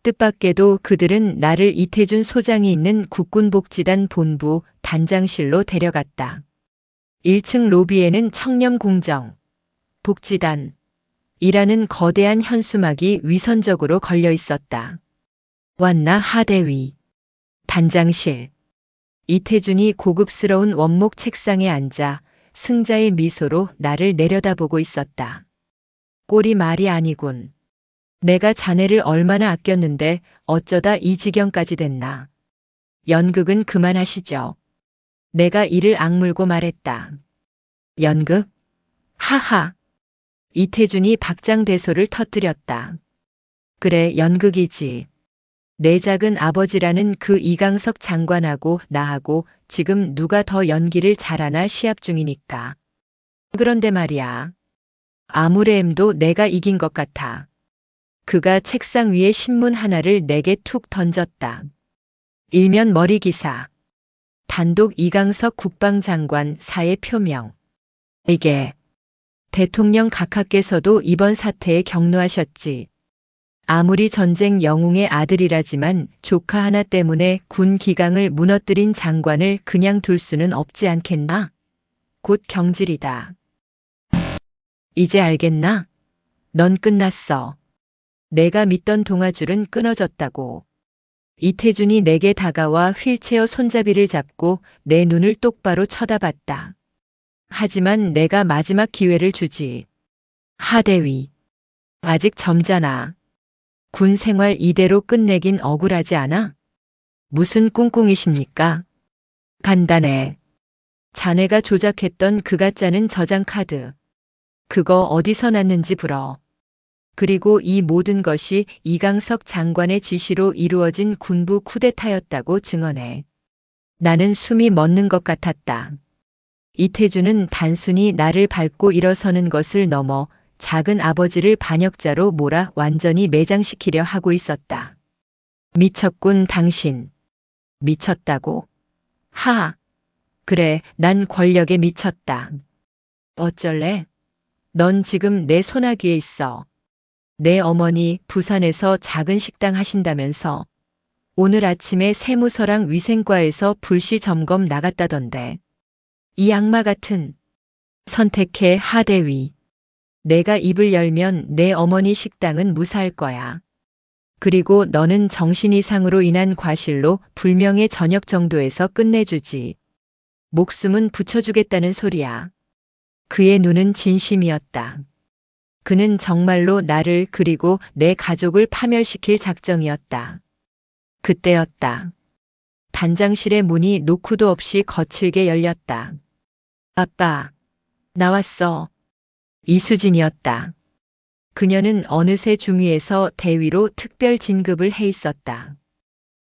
뜻밖에도 그들은 나를 이태준 소장이 있는 국군복지단 본부 단장실로 데려갔다. 1층 로비에는 청렴공정, 복지단, 이라는 거대한 현수막이 위선적으로 걸려 있었다. 왔나 하대위. 단장실. 이태준이 고급스러운 원목 책상에 앉아 승자의 미소로 나를 내려다보고 있었다. 꼴이 말이 아니군. 내가 자네를 얼마나 아꼈는데 어쩌다 이 지경까지 됐나. 연극은 그만하시죠. 내가 이를 악물고 말했다. 연극? 하하. 이태준이 박장대소를 터뜨렸다. 그래, 연극이지. 내 작은 아버지라는 그 이강석 장관하고 나하고 지금 누가 더 연기를 잘하나 시합 중이니까. 그런데 말이야. 아무래도 내가 이긴 것 같아. 그가 책상 위에 신문 하나를 내게 툭 던졌다. 일면 머리 기사. 단독 이강석 국방장관 사의 표명. 이게 대통령 각하께서도 이번 사태에 격노하셨지. 아무리 전쟁 영웅의 아들이라지만 조카 하나 때문에 군 기강을 무너뜨린 장관을 그냥 둘 수는 없지 않겠나? 곧 경질이다. 이제 알겠나? 넌 끝났어. 내가 믿던 동아줄은 끊어졌다고. 이태준이 내게 다가와 휠체어 손잡이를 잡고 내 눈을 똑바로 쳐다봤다. 하지만 내가 마지막 기회를 주지. 하대위. 아직 젊잖아. 군 생활 이대로 끝내긴 억울하지 않아? 무슨 꿍꿍이십니까? 간단해. 자네가 조작했던 그 가짜는 저장 카드. 그거 어디서 났는지 불어. 그리고 이 모든 것이 이강석 장관의 지시로 이루어진 군부 쿠데타였다고 증언해. 나는 숨이 멎는 것 같았다. 이태준은 단순히 나를 밟고 일어서는 것을 넘어 작은 아버지를 반역자로 몰아 완전히 매장시키려 하고 있었다. 미쳤군, 당신. 미쳤다고? 하. 그래, 난 권력에 미쳤다. 어쩔래? 넌 지금 내 손아귀에 있어. 내 어머니 부산에서 작은 식당 하신다면서 오늘 아침에 세무서랑 위생과에서 불시 점검 나갔다던데. 이 악마 같은. 선택해, 하대위. 내가 입을 열면 내 어머니 식당은 무사할 거야. 그리고 너는 정신 이상으로 인한 과실로 불명예 전역 정도에서 끝내주지. 목숨은 붙여주겠다는 소리야. 그의 눈은 진심이었다. 그는 정말로 나를 그리고 내 가족을 파멸시킬 작정이었다. 그때였다. 단장실의 문이 노크도 없이 거칠게 열렸다. 아빠, 나왔어. 이수진이었다. 그녀는 어느새 중위에서 대위로 특별 진급을 해 있었다.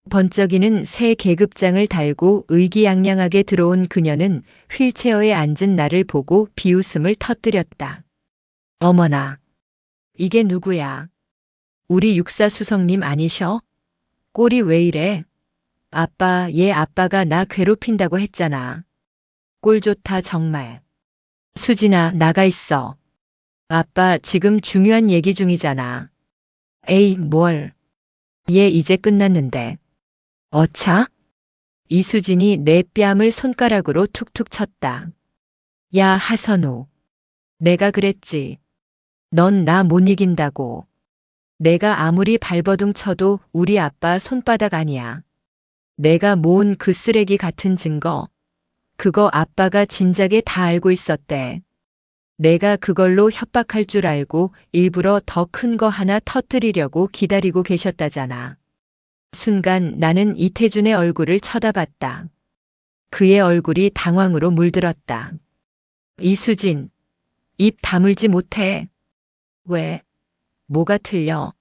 번쩍이는 새 계급장을 달고 의기양양하게 들어온 그녀는 휠체어에 앉은 나를 보고 비웃음을 터뜨렸다. 어머나, 이게 누구야? 우리 육사수석님 아니셔? 꼴이 왜 이래? 아빠, 얘 아빠가 나 괴롭힌다고 했잖아. 꼴 좋다 정말. 수진아, 나가 있어. 아빠 지금 중요한 얘기 중이잖아. 에이, 뭘. 얘 이제 끝났는데. 어차? 이수진이 내 뺨을 손가락으로 툭툭 쳤다. 야, 하선우. 내가 그랬지. 넌 나 못 이긴다고. 내가 아무리 발버둥 쳐도 우리 아빠 손바닥 아니야. 내가 모은 그 쓰레기 같은 증거. 그거 아빠가 진작에 다 알고 있었대. 내가 그걸로 협박할 줄 알고 일부러 더 큰 거 하나 터뜨리려고 기다리고 계셨다잖아. 순간 나는 이태준의 얼굴을 쳐다봤다. 그의 얼굴이 당황으로 물들었다. 이수진, 입 다물지 못해. 왜? 뭐가 틀려?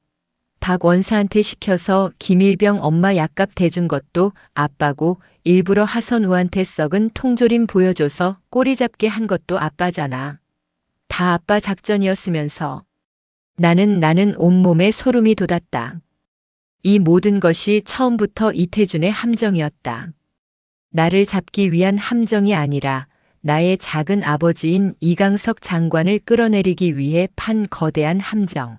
박 원사한테 시켜서 김일병 엄마 약값 대준 것도 아빠고 일부러 하선우한테 썩은 통조림 보여줘서 꼬리 잡게 한 것도 아빠잖아. 다 아빠 작전이었으면서. 나는 온몸에 소름이 돋았다. 이 모든 것이 처음부터 이태준의 함정이었다. 나를 잡기 위한 함정이 아니라 나의 작은 아버지인 이강석 장관을 끌어내리기 위해 판 거대한 함정.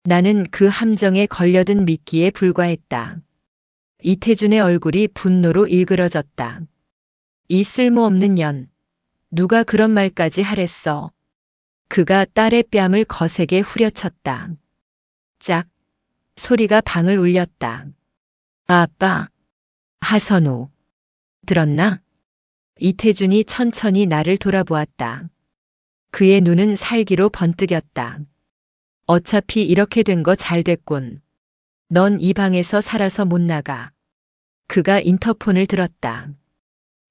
나는 그 함정에 걸려든 미끼에 불과했다. 이태준의 얼굴이 분노로 일그러졌다. 이 쓸모없는 년. 누가 그런 말까지 하랬어. 그가 딸의 뺨을 거세게 후려쳤다. 짝. 소리가 방을 울렸다. 아빠. 하선우. 들었나? 이태준이 천천히 나를 돌아보았다. 그의 눈은 살기로 번뜩였다. 어차피 이렇게 된 거 잘 됐군. 넌 이 방에서 살아서 못 나가. 그가 인터폰을 들었다.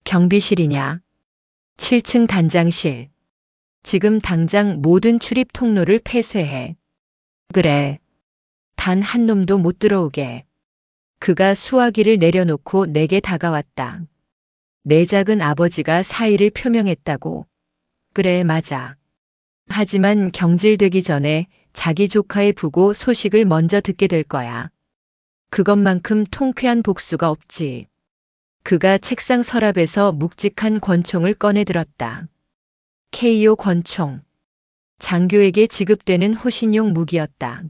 경비실이냐? 7층 단장실. 지금 당장 모든 출입 통로를 폐쇄해. 그래. 단 한 놈도 못 들어오게. 그가 수화기를 내려놓고 내게 다가왔다. 내 작은 아버지가 사의를 표명했다고. 그래, 맞아. 하지만 경질되기 전에 자기 조카의 부고 소식을 먼저 듣게 될 거야. 그것만큼 통쾌한 복수가 없지. 그가 책상 서랍에서 묵직한 권총을 꺼내 들었다. KO 권총. 장교에게 지급되는 호신용 무기였다.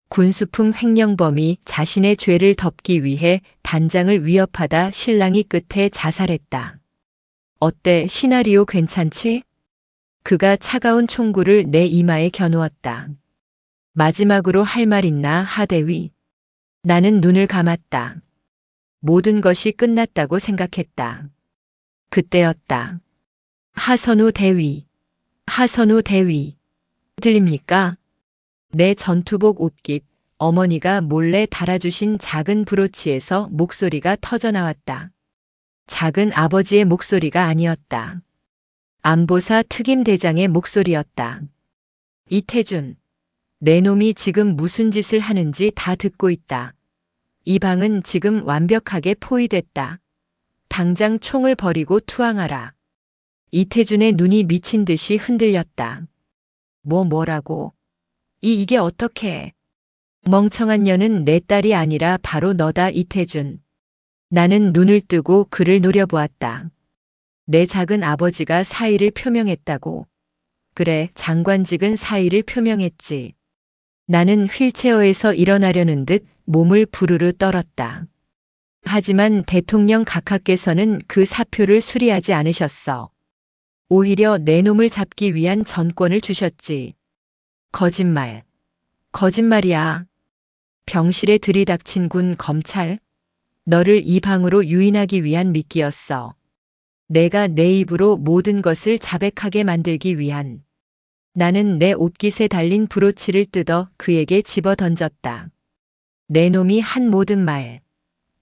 군수품 횡령범이 자신의 죄를 덮기 위해 단장을 위협하다 실랑이 끝에 자살했다. 어때, 시나리오 괜찮지? 그가 차가운 총구를 내 이마에 겨누었다. 마지막으로 할 말 있나, 하대위? 나는 눈을 감았다. 모든 것이 끝났다고 생각했다. 그때였다. 하선우 대위. 하선우 대위. 들립니까? 내 전투복 옷깃, 어머니가 몰래 달아주신 작은 브로치에서 목소리가 터져나왔다. 작은 아버지의 목소리가 아니었다. 안보사 특임대장의 목소리였다. 이태준, 내 놈이 지금 무슨 짓을 하는지 다 듣고 있다. 이 방은 지금 완벽하게 포위됐다. 당장 총을 버리고 투항하라. 이태준의 눈이 미친 듯이 흔들렸다. 뭐라고? 이게 어떻게? 멍청한 년은 내 딸이 아니라 바로 너다, 이태준. 나는 눈을 뜨고 그를 노려보았다. 내 작은 아버지가 사의를 표명했다고. 그래, 장관직은 사의를 표명했지. 나는 휠체어에서 일어나려는 듯 몸을 부르르 떨었다. 하지만 대통령 각하께서는 그 사표를 수리하지 않으셨어. 오히려 내 놈을 잡기 위한 전권을 주셨지. 거짓말. 거짓말이야. 병실에 들이닥친 군 검찰. 너를 이 방으로 유인하기 위한 미끼였어. 내가 내 입으로 모든 것을 자백하게 만들기 위한. 나는 내 옷깃에 달린 브로치를 뜯어 그에게 집어 던졌다. 내 놈이 한 모든 말.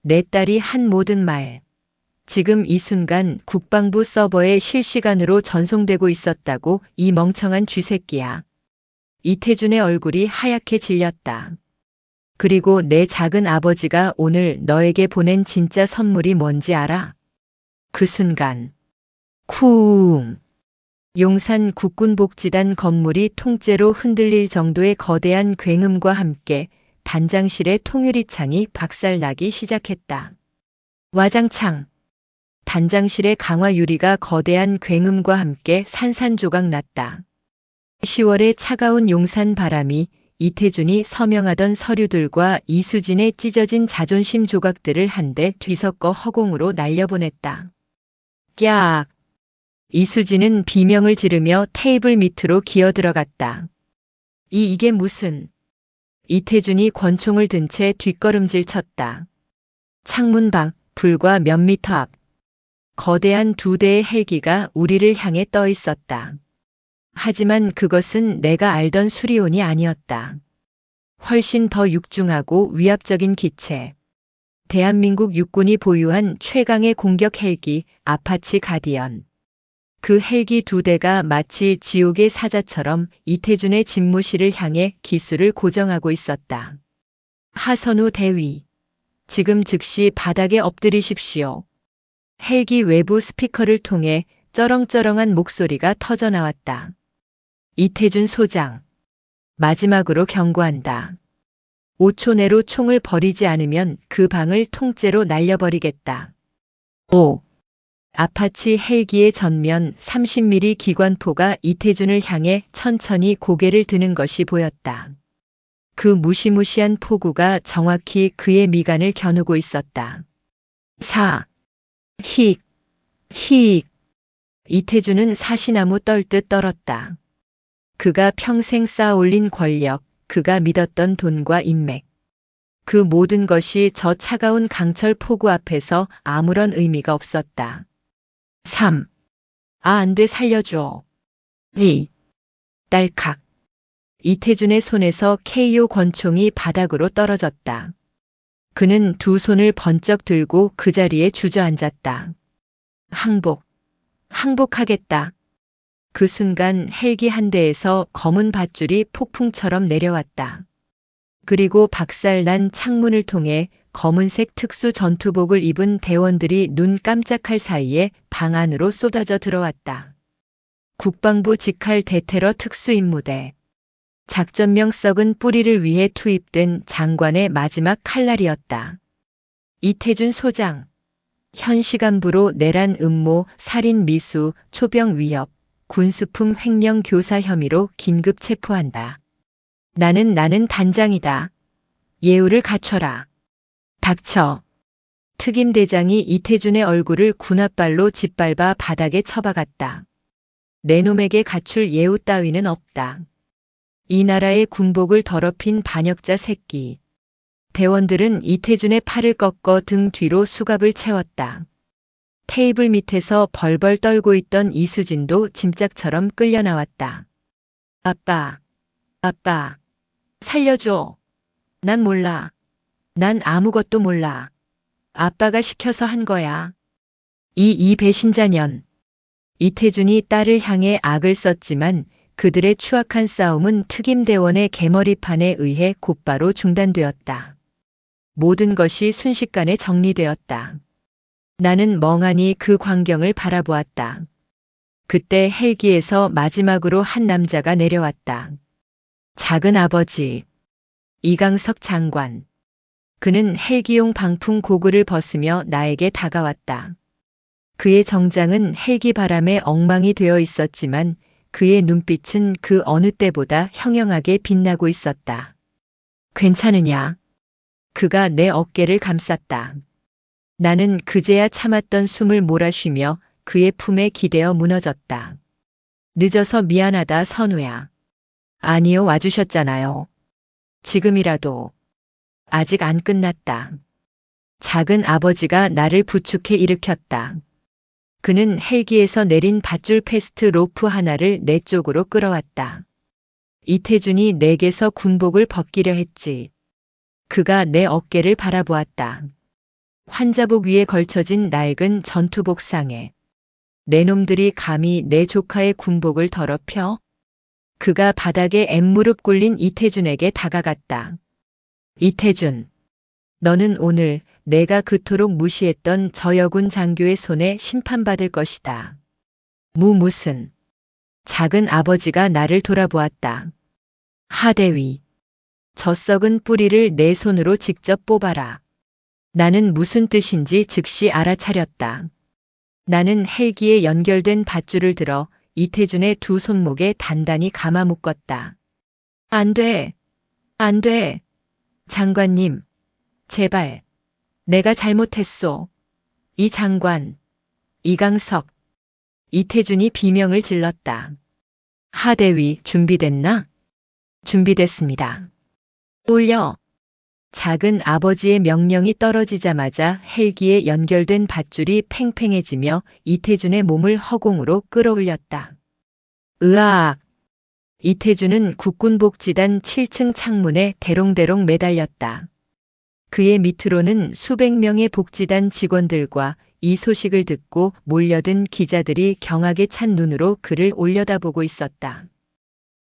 내 딸이 한 모든 말. 지금 이 순간 국방부 서버에 실시간으로 전송되고 있었다고, 이 멍청한 쥐새끼야. 이태준의 얼굴이 하얗게 질렸다. 그리고 내 작은 아버지가 오늘 너에게 보낸 진짜 선물이 뭔지 알아? 그 순간 쿵! 용산 국군복지단 건물이 통째로 흔들릴 정도의 거대한 굉음과 함께 단장실의 통유리 창이 박살나기 시작했다. 와장창! 단장실의 강화 유리가 거대한 굉음과 함께 산산조각 났다. 10월의 차가운 용산 바람이 이태준이 서명하던 서류들과 이수진의 찢어진 자존심 조각들을 한데 뒤섞어 허공으로 날려보냈다. 깍! 이수진은 비명을 지르며 테이블 밑으로 기어들어갔다. 이게 무슨... 이태준이 권총을 든 채 뒷걸음질 쳤다. 창문 밖, 불과 몇 미터 앞. 거대한 2대의 헬기가 우리를 향해 떠 있었다. 하지만 그것은 내가 알던 수리온이 아니었다. 훨씬 더 육중하고 위압적인 기체. 대한민국 육군이 보유한 최강의 공격 헬기 아파치 가디언. 그 헬기 2대가 마치 지옥의 사자처럼 이태준의 집무실을 향해 기수를 고정하고 있었다. 하선우 대위, 지금 즉시 바닥에 엎드리십시오. 헬기 외부 스피커를 통해 쩌렁쩌렁한 목소리가 터져나왔다. 이태준 소장, 마지막으로 경고한다. 5초 내로 총을 버리지 않으면 그 방을 통째로 날려버리겠다. 5. 아파치 헬기의 전면 30mm 기관포가 이태준을 향해 천천히 고개를 드는 것이 보였다. 그 무시무시한 포구가 정확히 그의 미간을 겨누고 있었다. 4. 힉, 힉. 이태준은 사시나무 떨듯 떨었다. 그가 평생 쌓아올린 권력, 그가 믿었던 돈과 인맥. 그 모든 것이 저 차가운 강철 포구 앞에서 아무런 의미가 없었다. 3. 안 돼, 살려줘. 2. 딸칵. 이태준의 손에서 KO 권총이 바닥으로 떨어졌다. 그는 두 손을 번쩍 들고 그 자리에 주저앉았다. 항복하겠다. 그 순간 헬기 한 대에서 검은 밧줄이 폭풍처럼 내려왔다. 그리고 박살난 창문을 통해 검은색 특수 전투복을 입은 대원들이 눈 깜짝할 사이에 방 안으로 쏟아져 들어왔다. 국방부 직할 대테러 특수임무대. 작전명 썩은 뿌리를 위해 투입된 장관의 마지막 칼날이었다. 이태준 소장. 현 시간부로 내란 음모, 살인 미수, 초병 위협, 군수품 횡령 교사 혐의로 긴급 체포한다. 나는 단장이다. 예우를 갖춰라. 닥쳐. 특임대장이 이태준의 얼굴을 군홧발로 짓밟아 바닥에 처박았다. 내 놈에게 갖출 예우 따위는 없다. 이 나라의 군복을 더럽힌 반역자 새끼. 대원들은 이태준의 팔을 꺾어 등 뒤로 수갑을 채웠다. 테이블 밑에서 벌벌 떨고 있던 이수진도 짐짝처럼 끌려 나왔다. 아빠, 아빠, 살려줘. 난 몰라. 난 아무것도 몰라. 아빠가 시켜서 한 거야. 이 배신자년. 이태준이 딸을 향해 악을 썼지만 그들의 추악한 싸움은 특임대원의 개머리판에 의해 곧바로 중단되었다. 모든 것이 순식간에 정리되었다. 나는 멍하니 그 광경을 바라보았다. 그때 헬기에서 마지막으로 한 남자가 내려왔다. 작은 아버지. 이강석 장관. 그는 헬기용 방풍 고글을 벗으며 나에게 다가왔다. 그의 정장은 헬기 바람에 엉망이 되어 있었지만 그의 눈빛은 그 어느 때보다 형형하게 빛나고 있었다. 괜찮으냐? 그가 내 어깨를 감쌌다. 나는 그제야 참았던 숨을 몰아쉬며 그의 품에 기대어 무너졌다. 늦어서 미안하다, 선우야. 아니요, 와주셨잖아요. 지금이라도. 아직 안 끝났다. 작은 아버지가 나를 부축해 일으켰다. 그는 헬기에서 내린 밧줄 패스트 로프 하나를 내 쪽으로 끌어왔다. 이태준이 내게서 군복을 벗기려 했지. 그가 내 어깨를 바라보았다. 환자복 위에 걸쳐진 낡은 전투복상에 내 놈들이 감히 내 조카의 군복을 더럽혀? 그가 바닥에 엠무릎 꿇린 이태준에게 다가갔다. 이태준, 너는 오늘 내가 그토록 무시했던 저 여군 장교의 손에 심판받을 것이다. 무슨. 작은 아버지가 나를 돌아보았다. 하대위. 저 썩은 뿌리를 내 손으로 직접 뽑아라. 나는 무슨 뜻인지 즉시 알아차렸다. 나는 헬기에 연결된 밧줄을 들어 이태준의 두 손목에 단단히 감아 묶었다. 안 돼. 안 돼. 장관님. 제발. 내가 잘못했소. 이 장관. 이강석. 이태준이 비명을 질렀다. 하대위 준비됐나? 준비됐습니다. 올려. 작은 아버지의 명령이 떨어지자마자 헬기에 연결된 밧줄이 팽팽해지며 이태준의 몸을 허공으로 끌어올렸다. 으악! 이태준은 국군복지단 7층 창문에 대롱대롱 매달렸다. 그의 밑으로는 수백 명의 복지단 직원들과 이 소식을 듣고 몰려든 기자들이 경악에 찬 눈으로 그를 올려다보고 있었다.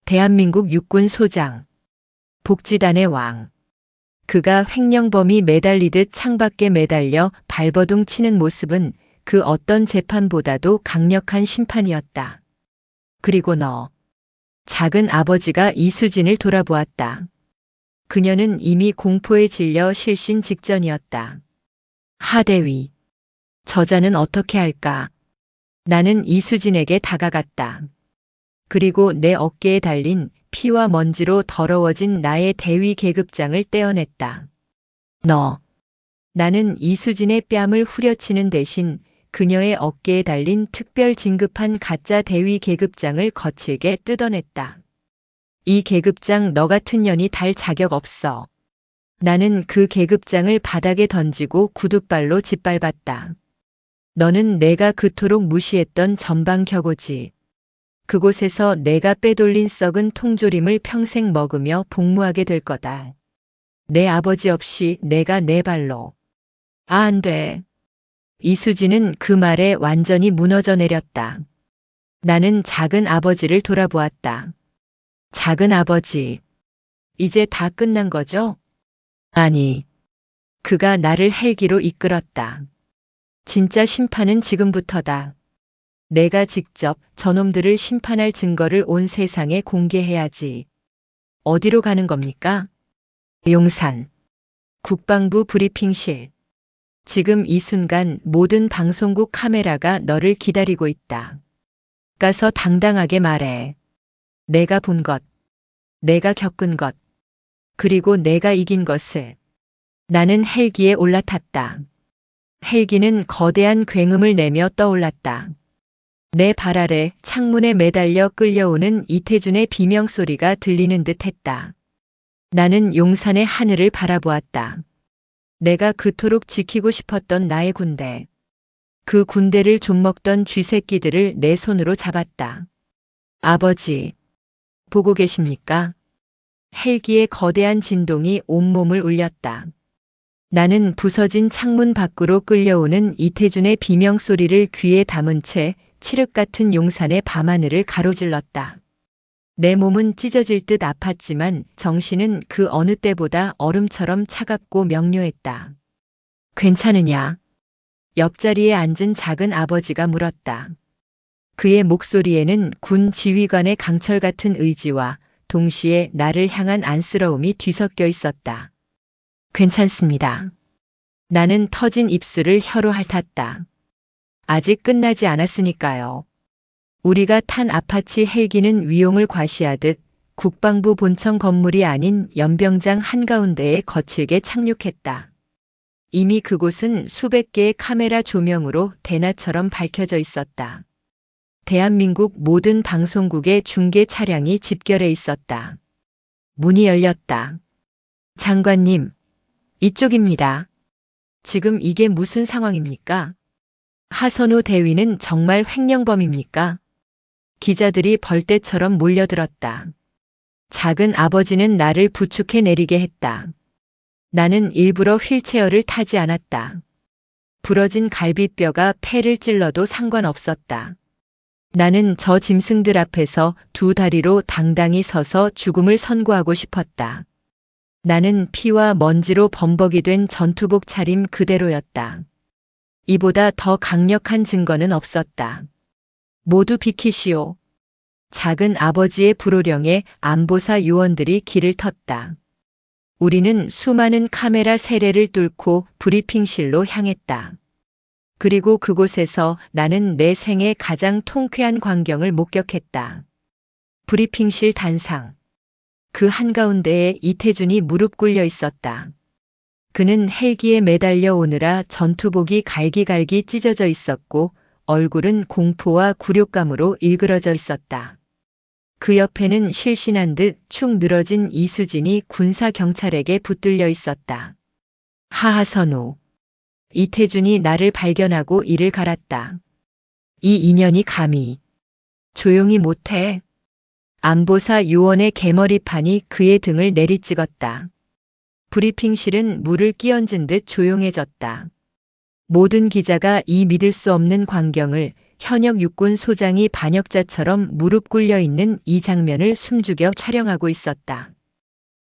대한민국 육군 소장. 복지단의 왕. 그가 횡령범이 매달리듯 창밖에 매달려 발버둥 치는 모습은 그 어떤 재판보다도 강력한 심판이었다. 그리고 너. 작은 아버지가 이수진을 돌아보았다. 그녀는 이미 공포에 질려 실신 직전이었다. 하대위. 저자는 어떻게 할까? 나는 이수진에게 다가갔다. 그리고 내 어깨에 달린 피와 먼지로 더러워진 나의 대위 계급장을 떼어냈다. 너. 나는 이수진의 뺨을 후려치는 대신 그녀의 어깨에 달린 특별 진급한 가짜 대위 계급장을 거칠게 뜯어냈다. 이 계급장 너 같은 년이 달 자격 없어. 나는 그 계급장을 바닥에 던지고 구둣발로 짓밟았다. 너는 내가 그토록 무시했던 전방격오지. 그곳에서 내가 빼돌린 썩은 통조림을 평생 먹으며 복무하게 될 거다. 내 아버지 없이 내가 내 발로. 아, 안 돼. 이수진은 그 말에 완전히 무너져 내렸다. 나는 작은 아버지를 돌아보았다. 작은 아버지. 이제 다 끝난 거죠? 아니. 그가 나를 헬기로 이끌었다. 진짜 심판은 지금부터다. 내가 직접 저놈들을 심판할 증거를 온 세상에 공개해야지. 어디로 가는 겁니까? 용산. 국방부 브리핑실. 지금 이 순간 모든 방송국 카메라가 너를 기다리고 있다. 가서 당당하게 말해. 내가 본 것, 내가 겪은 것, 그리고 내가 이긴 것을. 나는 헬기에 올라탔다. 헬기는 거대한 굉음을 내며 떠올랐다. 내 발 아래 창문에 매달려 끌려오는 이태준의 비명소리가 들리는 듯 했다. 나는 용산의 하늘을 바라보았다. 내가 그토록 지키고 싶었던 나의 군대. 그 군대를 좀먹던 쥐새끼들을 내 손으로 잡았다. 아버지, 보고 계십니까? 헬기의 거대한 진동이 온몸을 울렸다. 나는 부서진 창문 밖으로 끌려오는 이태준의 비명소리를 귀에 담은 채 칠흑 같은 용산의 밤하늘을 가로질렀다. 내 몸은 찢어질 듯 아팠지만 정신은 그 어느 때보다 얼음처럼 차갑고 명료했다. 괜찮으냐? 옆자리에 앉은 작은 아버지가 물었다. 그의 목소리에는 군 지휘관의 강철 같은 의지와 동시에 나를 향한 안쓰러움이 뒤섞여 있었다. 괜찮습니다. 나는 터진 입술을 혀로 핥았다. 아직 끝나지 않았으니까요. 우리가 탄 아파치 헬기는 위용을 과시하듯 국방부 본청 건물이 아닌 연병장 한가운데에 거칠게 착륙했다. 이미 그곳은 수백 개의 카메라 조명으로 대낮처럼 밝혀져 있었다. 대한민국 모든 방송국의 중계 차량이 집결해 있었다. 문이 열렸다. 장관님, 이쪽입니다. 지금 이게 무슨 상황입니까? 하선우 대위는 정말 횡령범입니까? 기자들이 벌떼처럼 몰려들었다. 작은 아버지는 나를 부축해 내리게 했다. 나는 일부러 휠체어를 타지 않았다. 부러진 갈비뼈가 폐를 찔러도 상관없었다. 나는 저 짐승들 앞에서 두 다리로 당당히 서서 죽음을 선고하고 싶었다. 나는 피와 먼지로 범벅이 된 전투복 차림 그대로였다. 이보다 더 강력한 증거는 없었다. 모두 비키시오. 작은 아버지의 불호령에 안보사 요원들이 길을 텄다. 우리는 수많은 카메라 세례를 뚫고 브리핑실로 향했다. 그리고 그곳에서 나는 내 생애 가장 통쾌한 광경을 목격했다. 브리핑실 단상. 그 한가운데에 이태준이 무릎 꿇려 있었다. 그는 헬기에 매달려 오느라 전투복이 갈기갈기 찢어져 있었고 얼굴은 공포와 굴욕감으로 일그러져 있었다. 그 옆에는 실신한 듯 축 늘어진 이수진이 군사경찰에게 붙들려 있었다. 하하선우. 이태준이 나를 발견하고 이를 갈았다. 이 인연이 감히. 조용히 못해. 안보사 요원의 개머리판이 그의 등을 내리찍었다. 브리핑실은 물을 끼얹은 듯 조용해졌다. 모든 기자가 이 믿을 수 없는 광경을 현역 육군 소장이 반역자처럼 무릎 꿇려 있는 이 장면을 숨죽여 촬영하고 있었다.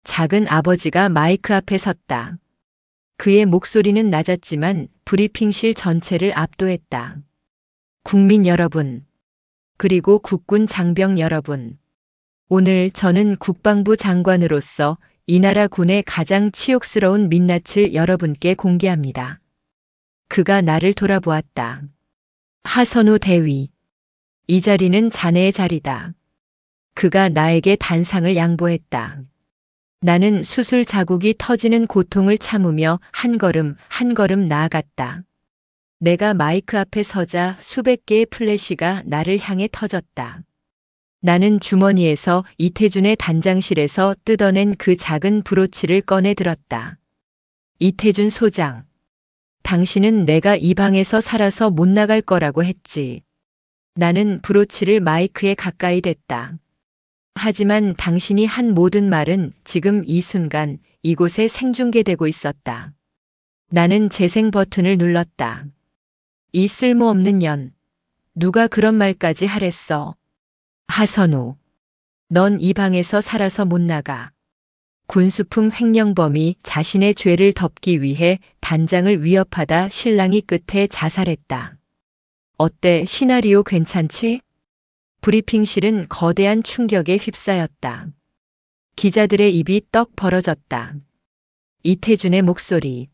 작은 아버지가 마이크 앞에 섰다. 그의 목소리는 낮았지만 브리핑실 전체를 압도했다. 국민 여러분, 그리고 국군 장병 여러분. 오늘 저는 국방부 장관으로서 이 나라 군의 가장 치욕스러운 민낯을 여러분께 공개합니다. 그가 나를 돌아보았다. 하선우 대위. 이 자리는 자네의 자리다. 그가 나에게 단상을 양보했다. 나는 수술 자국이 터지는 고통을 참으며 한 걸음 한 걸음 나아갔다. 내가 마이크 앞에 서자 수백 개의 플래시가 나를 향해 터졌다. 나는 주머니에서 이태준의 단장실에서 뜯어낸 그 작은 브로치를 꺼내 들었다. 이태준 소장. 당신은 내가 이 방에서 살아서 못 나갈 거라고 했지. 나는 브로치를 마이크에 가까이 댔다. 하지만 당신이 한 모든 말은 지금 이 순간 이곳에 생중계되고 있었다. 나는 재생 버튼을 눌렀다. 이 쓸모없는 년. 누가 그런 말까지 하랬어. 하선우. 넌 이 방에서 살아서 못 나가. 군수품 횡령범이 자신의 죄를 덮기 위해 단장을 위협하다 실랑이 끝에 자살했다. 어때, 시나리오 괜찮지? 브리핑실은 거대한 충격에 휩싸였다. 기자들의 입이 떡 벌어졌다. 이태준의 목소리.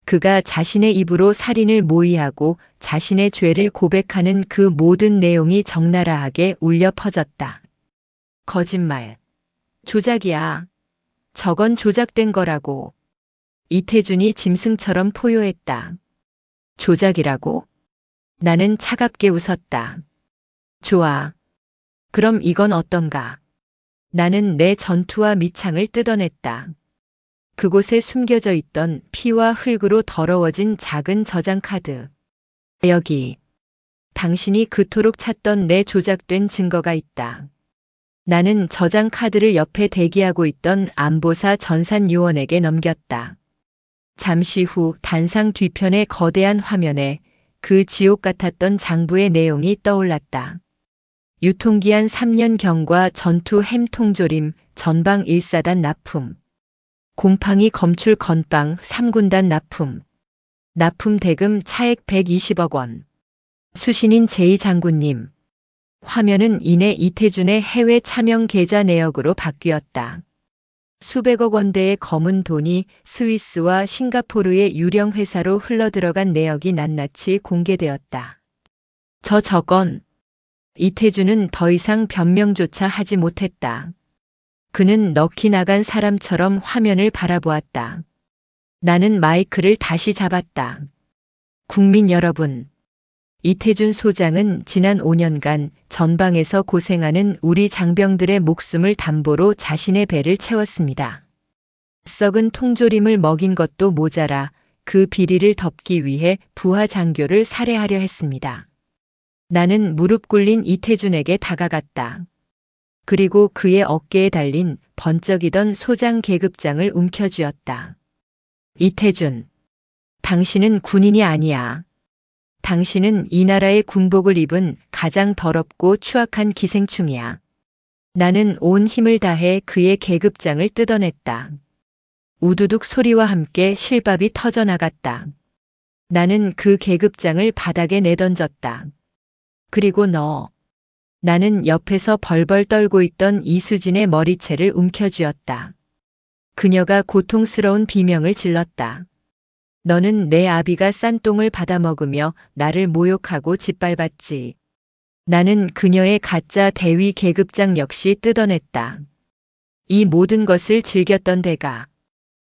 그가 자신의 입으로 살인을 모의하고 자신의 죄를 고백하는 그 모든 내용이 적나라하게 울려 퍼졌다. 거짓말. 조작이야. 저건 조작된 거라고. 이태준이 짐승처럼 포효했다. 조작이라고? 나는 차갑게 웃었다. 좋아. 그럼 이건 어떤가? 나는 내 전투와 밑창을 뜯어냈다. 그곳에 숨겨져 있던 피와 흙으로 더러워진 작은 저장 카드. 여기. 당신이 그토록 찾던 내 조작된 증거가 있다. 나는 저장 카드를 옆에 대기하고 있던 안보사 전산 요원에게 넘겼다. 잠시 후 단상 뒤편의 거대한 화면에 그 지옥 같았던 장부의 내용이 떠올랐다. 유통기한 3년경과 전투 햄 통조림 전방 1사단 납품. 곰팡이 검출 건빵 3군단 납품. 납품 대금 차액 120억 원. 수신인 제2장군님. 화면은 이내 이태준의 해외 차명 계좌 내역으로 바뀌었다. 수백억 원대의 검은 돈이 스위스와 싱가포르의 유령 회사로 흘러들어간 내역이 낱낱이 공개되었다. 저건 이태준은 더 이상 변명조차 하지 못했다. 그는 넋이 나간 사람처럼 화면을 바라보았다. 나는 마이크를 다시 잡았다. 국민 여러분, 이태준 소장은 지난 5년간 전방에서 고생하는 우리 장병들의 목숨을 담보로 자신의 배를 채웠습니다. 썩은 통조림을 먹인 것도 모자라 그 비리를 덮기 위해 부하 장교를 살해하려 했습니다. 나는 무릎 꿇린 이태준에게 다가갔다. 그리고 그의 어깨에 달린 번쩍이던 소장 계급장을 움켜쥐었다. 이태준, 당신은 군인이 아니야. 당신은 이 나라의 군복을 입은 가장 더럽고 추악한 기생충이야. 나는 온 힘을 다해 그의 계급장을 뜯어냈다. 우두둑 소리와 함께 실밥이 터져나갔다. 나는 그 계급장을 바닥에 내던졌다. 그리고 나는 옆에서 벌벌 떨고 있던 이수진의 머리채를 움켜쥐었다. 그녀가 고통스러운 비명을 질렀다. 너는 내 아비가 싼 똥을 받아먹으며 나를 모욕하고 짓밟았지. 나는 그녀의 가짜 대위 계급장 역시 뜯어냈다. 이 모든 것을 즐겼던 대가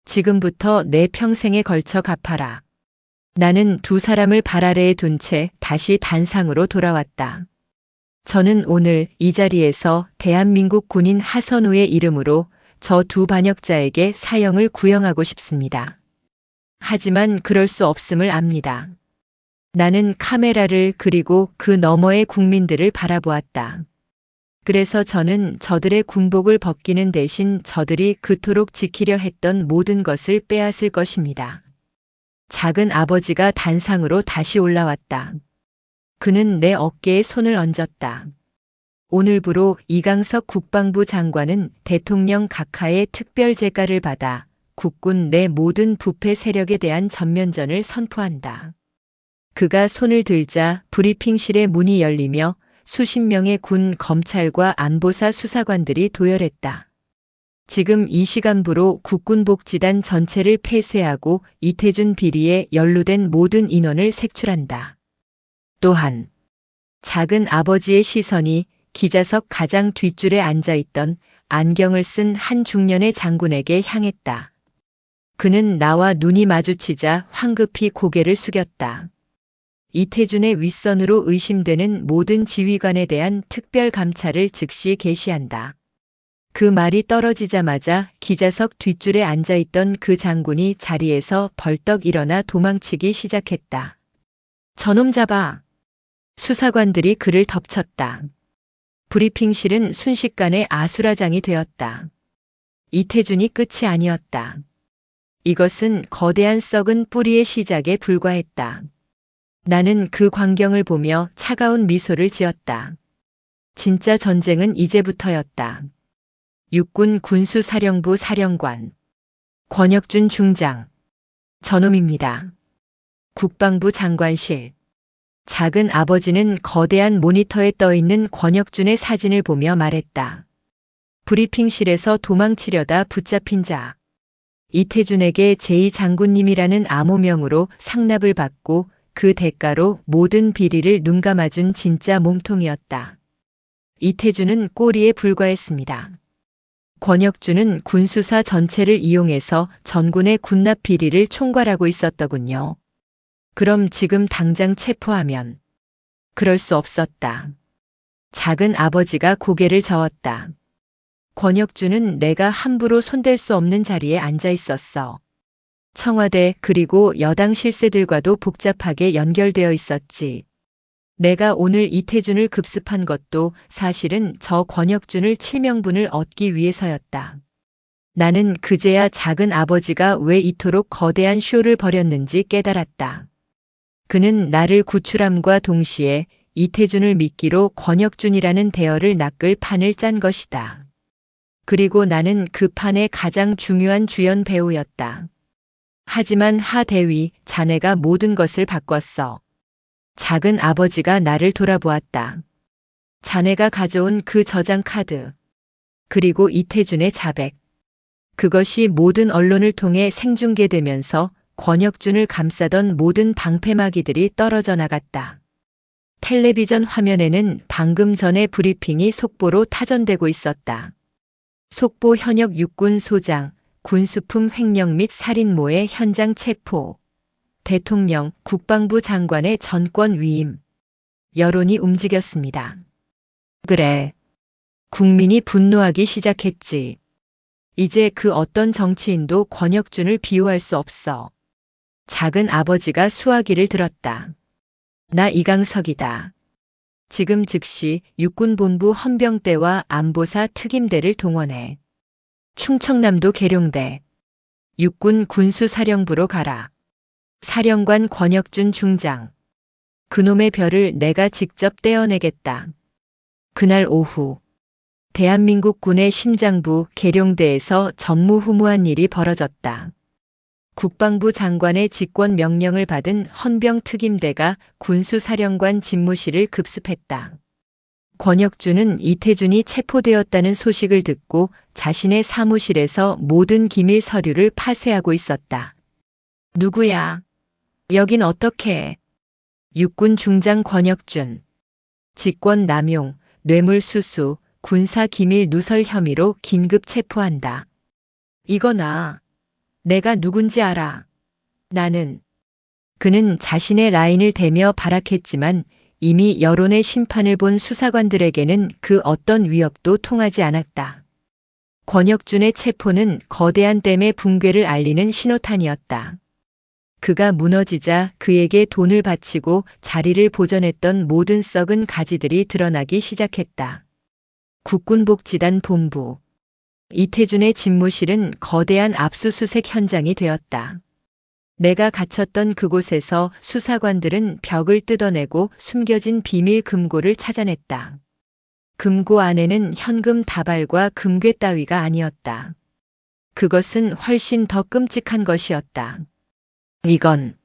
지금부터 내 평생에 걸쳐 갚아라. 나는 두 사람을 발 아래에 둔 채 다시 단상으로 돌아왔다. 저는 오늘 이 자리에서 대한민국 군인 하선우의 이름으로 저 두 반역자에게 사형을 구형하고 싶습니다. 하지만 그럴 수 없음을 압니다. 나는 카메라를 그리고 그 너머의 국민들을 바라보았다. 그래서 저는 저들의 군복을 벗기는 대신 저들이 그토록 지키려 했던 모든 것을 빼앗을 것입니다. 작은 아버지가 단상으로 다시 올라왔다. 그는 내 어깨에 손을 얹었다. 오늘부로 이강석 국방부 장관은 대통령 각하의 특별 재가를 받아 국군 내 모든 부패 세력에 대한 전면전을 선포한다. 그가 손을 들자 브리핑실의 문이 열리며 수십 명의 군, 검찰과 안보사 수사관들이 도열했다. 지금 이 시간부로 국군복지단 전체를 폐쇄하고 이태준 비리에 연루된 모든 인원을 색출한다. 또한 작은 아버지의 시선이 기자석 가장 뒷줄에 앉아있던 안경을 쓴 한 중년의 장군에게 향했다. 그는 나와 눈이 마주치자 황급히 고개를 숙였다. 이태준의 윗선으로 의심되는 모든 지휘관에 대한 특별 감찰을 즉시 개시한다. 그 말이 떨어지자마자 기자석 뒷줄에 앉아있던 그 장군이 자리에서 벌떡 일어나 도망치기 시작했다. 저놈 잡아! 수사관들이 그를 덮쳤다. 브리핑실은 순식간에 아수라장이 되었다. 이태준이 끝이 아니었다. 이것은 거대한 썩은 뿌리의 시작에 불과했다. 나는 그 광경을 보며 차가운 미소를 지었다. 진짜 전쟁은 이제부터였다. 육군 군수사령부 사령관 권혁준 중장 저놈입니다. 국방부 장관실 작은 아버지는 거대한 모니터에 떠있는 권혁준의 사진을 보며 말했다. 브리핑실에서 도망치려다 붙잡힌 자. 이태준에게 제2장군님이라는 암호명으로 상납을 받고 그 대가로 모든 비리를 눈감아준 진짜 몸통이었다. 이태준은 꼬리에 불과했습니다. 권혁준은 군수사 전체를 이용해서 전군의 군납 비리를 총괄하고 있었더군요. 그럼 지금 당장 체포하면 그럴 수 없었다. 작은 아버지가 고개를 저었다. 권혁준은 내가 함부로 손댈 수 없는 자리에 앉아 있었어. 청와대 그리고 여당 실세들과도 복잡하게 연결되어 있었지. 내가 오늘 이태준을 급습한 것도 사실은 저 권혁준을 칠명분을 얻기 위해서였다. 나는 그제야 작은 아버지가 왜 이토록 거대한 쇼를 벌였는지 깨달았다. 그는 나를 구출함과 동시에 이태준을 미끼로 권혁준이라는 대어를 낚을 판을 짠 것이다. 그리고 나는 그 판의 가장 중요한 주연 배우였다. 하지만 하 대위, 자네가 모든 것을 바꿨어. 작은 아버지가 나를 돌아보았다. 자네가 가져온 그 저장 카드. 그리고 이태준의 자백. 그것이 모든 언론을 통해 생중계되면서 권혁준을 감싸던 모든 방패막이들이 떨어져 나갔다. 텔레비전 화면에는 방금 전에 브리핑이 속보로 타전되고 있었다. 속보 현역 육군 소장, 군수품 횡령 및 살인모의 현장 체포. 대통령, 국방부 장관의 전권 위임. 여론이 움직였습니다. 그래. 국민이 분노하기 시작했지. 이제 그 어떤 정치인도 권혁준을 비호할 수 없어. 작은 아버지가 수화기를 들었다. 나 이강석이다. 지금 즉시 육군본부 헌병대와 안보사 특임대를 동원해. 충청남도 계룡대. 육군 군수사령부로 가라. 사령관 권혁준 중장. 그놈의 별을 내가 직접 떼어내겠다. 그날 오후 대한민국 군의 심장부 계룡대에서 전무후무한 일이 벌어졌다. 국방부 장관의 직권 명령을 받은 헌병특임대가 군수사령관 집무실을 급습했다. 권혁준은 이태준이 체포되었다는 소식을 듣고 자신의 사무실에서 모든 기밀 서류를 파쇄하고 있었다. 누구야? 여긴 어떻게 해? 육군 중장 권혁준. 직권 남용, 뇌물수수, 군사기밀 누설 혐의로 긴급 체포한다. 이거나. 내가 누군지 알아. 나는. 그는 자신의 라인을 대며 발악했지만 이미 여론의 심판을 본 수사관들에게는 그 어떤 위협도 통하지 않았다. 권혁준의 체포는 거대한 댐의 붕괴를 알리는 신호탄이었다. 그가 무너지자 그에게 돈을 바치고 자리를 보전했던 모든 썩은 가지들이 드러나기 시작했다. 국군복지단 본부. 이태준의 집무실은 거대한 압수수색 현장이 되었다. 내가 갇혔던 그곳에서 수사관들은 벽을 뜯어내고 숨겨진 비밀 금고를 찾아냈다. 금고 안에는 현금 다발과 금괴 따위가 아니었다. 그것은 훨씬 더 끔찍한 것이었다. 이건.